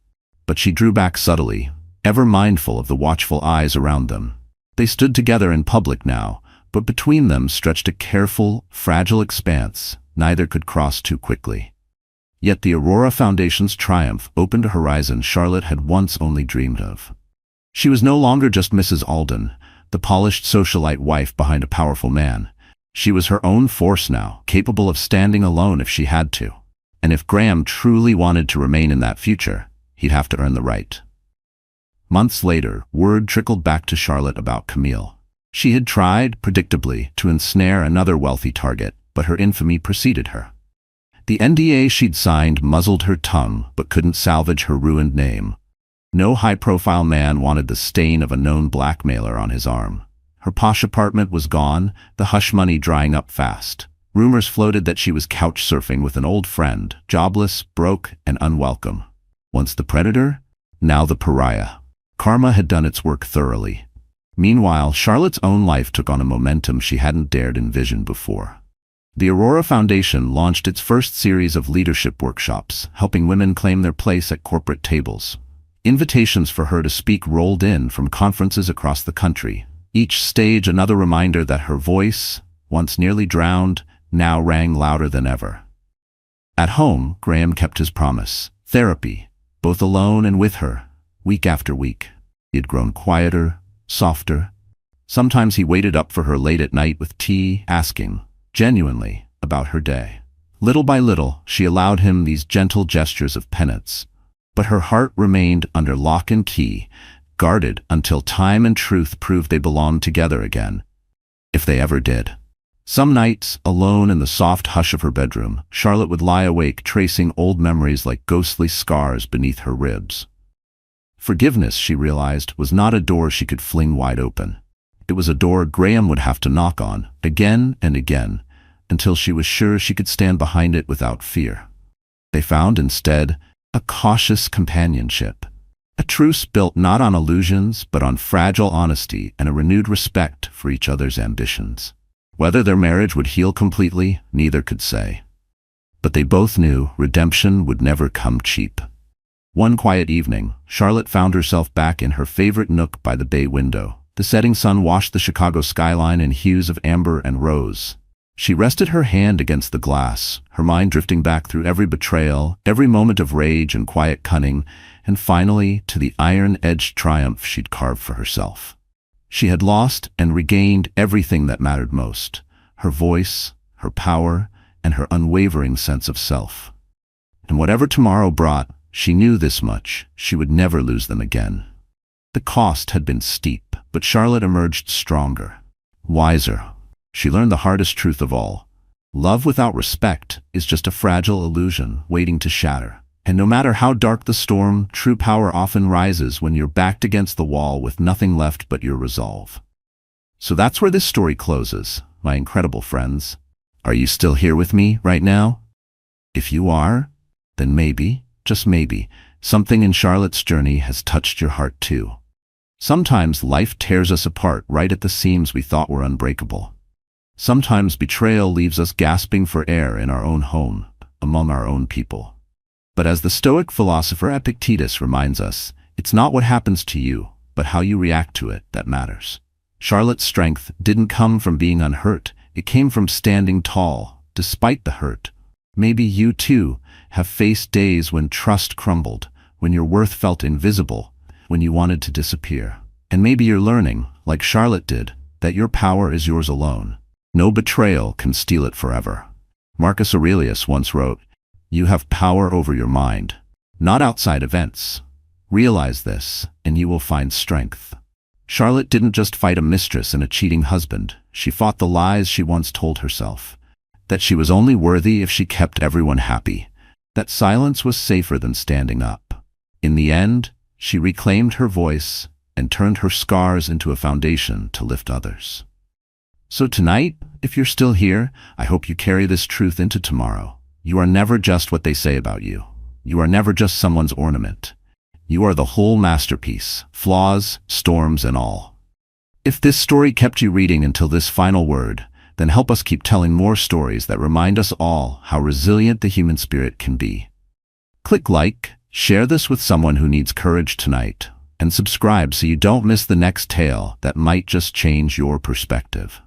But she drew back subtly, ever mindful of the watchful eyes around them. They stood together in public now, but between them stretched a careful, fragile expanse neither could cross too quickly. Yet the Aurora Foundation's triumph opened a horizon Charlotte had once only dreamed of. She was no longer just Mrs. Alden, the polished socialite wife behind a powerful man. She was her own force now, capable of standing alone if she had to. And if Graham truly wanted to remain in that future, he'd have to earn the right. Months later, word trickled back to Charlotte about Camille. She had tried, predictably, to ensnare another wealthy target, but her infamy preceded her. The NDA she'd signed muzzled her tongue, but couldn't salvage her ruined name. No high-profile man wanted the stain of a known blackmailer on his arm. Her posh apartment was gone, the hush money drying up fast. Rumors floated that she was couch-surfing with an old friend, jobless, broke, and unwelcome. Once the predator, now the pariah. Karma had done its work thoroughly. Meanwhile, Charlotte's own life took on a momentum she hadn't dared envision before. The Aurora Foundation launched its first series of leadership workshops, helping women claim their place at corporate tables. Invitations for her to speak rolled in from conferences across the country. Each stage another reminder that her voice, once nearly drowned, now rang louder than ever. At home, Graham kept his promise. Therapy, both alone and with her, week after week. He had grown quieter, softer. Sometimes he waited up for her late at night with tea, asking, genuinely, about her day. Little by little, she allowed him these gentle gestures of penance. But her heart remained under lock and key, guarded until time and truth proved they belonged together again. If they ever did. Some nights, alone in the soft hush of her bedroom, Charlotte would lie awake tracing old memories like ghostly scars beneath her ribs. Forgiveness, she realized, was not a door she could fling wide open. It was a door Graham would have to knock on, again and again, until she was sure she could stand behind it without fear. They found, instead, a cautious companionship. A truce built not on illusions, but on fragile honesty and a renewed respect for each other's ambitions. Whether their marriage would heal completely, neither could say. But they both knew redemption would never come cheap. One quiet evening, Charlotte found herself back in her favorite nook by the bay window. The setting sun washed the Chicago skyline in hues of amber and rose. She rested her hand against the glass, her mind drifting back through every betrayal, every moment of rage and quiet cunning, and finally to the iron-edged triumph she'd carved for herself. She had lost and regained everything that mattered most: her voice, her power, and her unwavering sense of self. And whatever tomorrow brought, she knew this much: she would never lose them again. The cost had been steep, but Charlotte emerged stronger, wiser. She learned the hardest truth of all. Love without respect is just a fragile illusion waiting to shatter. And no matter how dark the storm, true power often rises when you're backed against the wall with nothing left but your resolve. So that's where this story closes, my incredible friends. Are you still here with me right now? If you are, then maybe, just maybe, something in Charlotte's journey has touched your heart too. Sometimes life tears us apart right at the seams we thought were unbreakable. Sometimes betrayal leaves us gasping for air in our own home, among our own people. But as the Stoic philosopher Epictetus reminds us, it's not what happens to you, but how you react to it that matters. Charlotte's strength didn't come from being unhurt, it came from standing tall, despite the hurt. Maybe you too have faced days when trust crumbled, when your worth felt invisible, when you wanted to disappear. And maybe you're learning, like Charlotte did, that your power is yours alone. No betrayal can steal it forever. Marcus Aurelius once wrote, "You have power over your mind, not outside events. Realize this, and you will find strength." Charlotte didn't just fight a mistress and a cheating husband. She fought the lies she once told herself. That she was only worthy if she kept everyone happy. That silence was safer than standing up. In the end, she reclaimed her voice and turned her scars into a foundation to lift others. So tonight, if you're still here, I hope you carry this truth into tomorrow. You are never just what they say about you. You are never just someone's ornament. You are the whole masterpiece, flaws, storms, and all. If this story kept you reading until this final word, then help us keep telling more stories that remind us all how resilient the human spirit can be. Click like, share this with someone who needs courage tonight, and subscribe so you don't miss the next tale that might just change your perspective.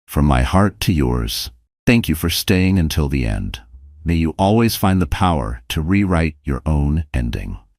From my heart to yours, thank you for staying until the end. May you always find the power to rewrite your own ending.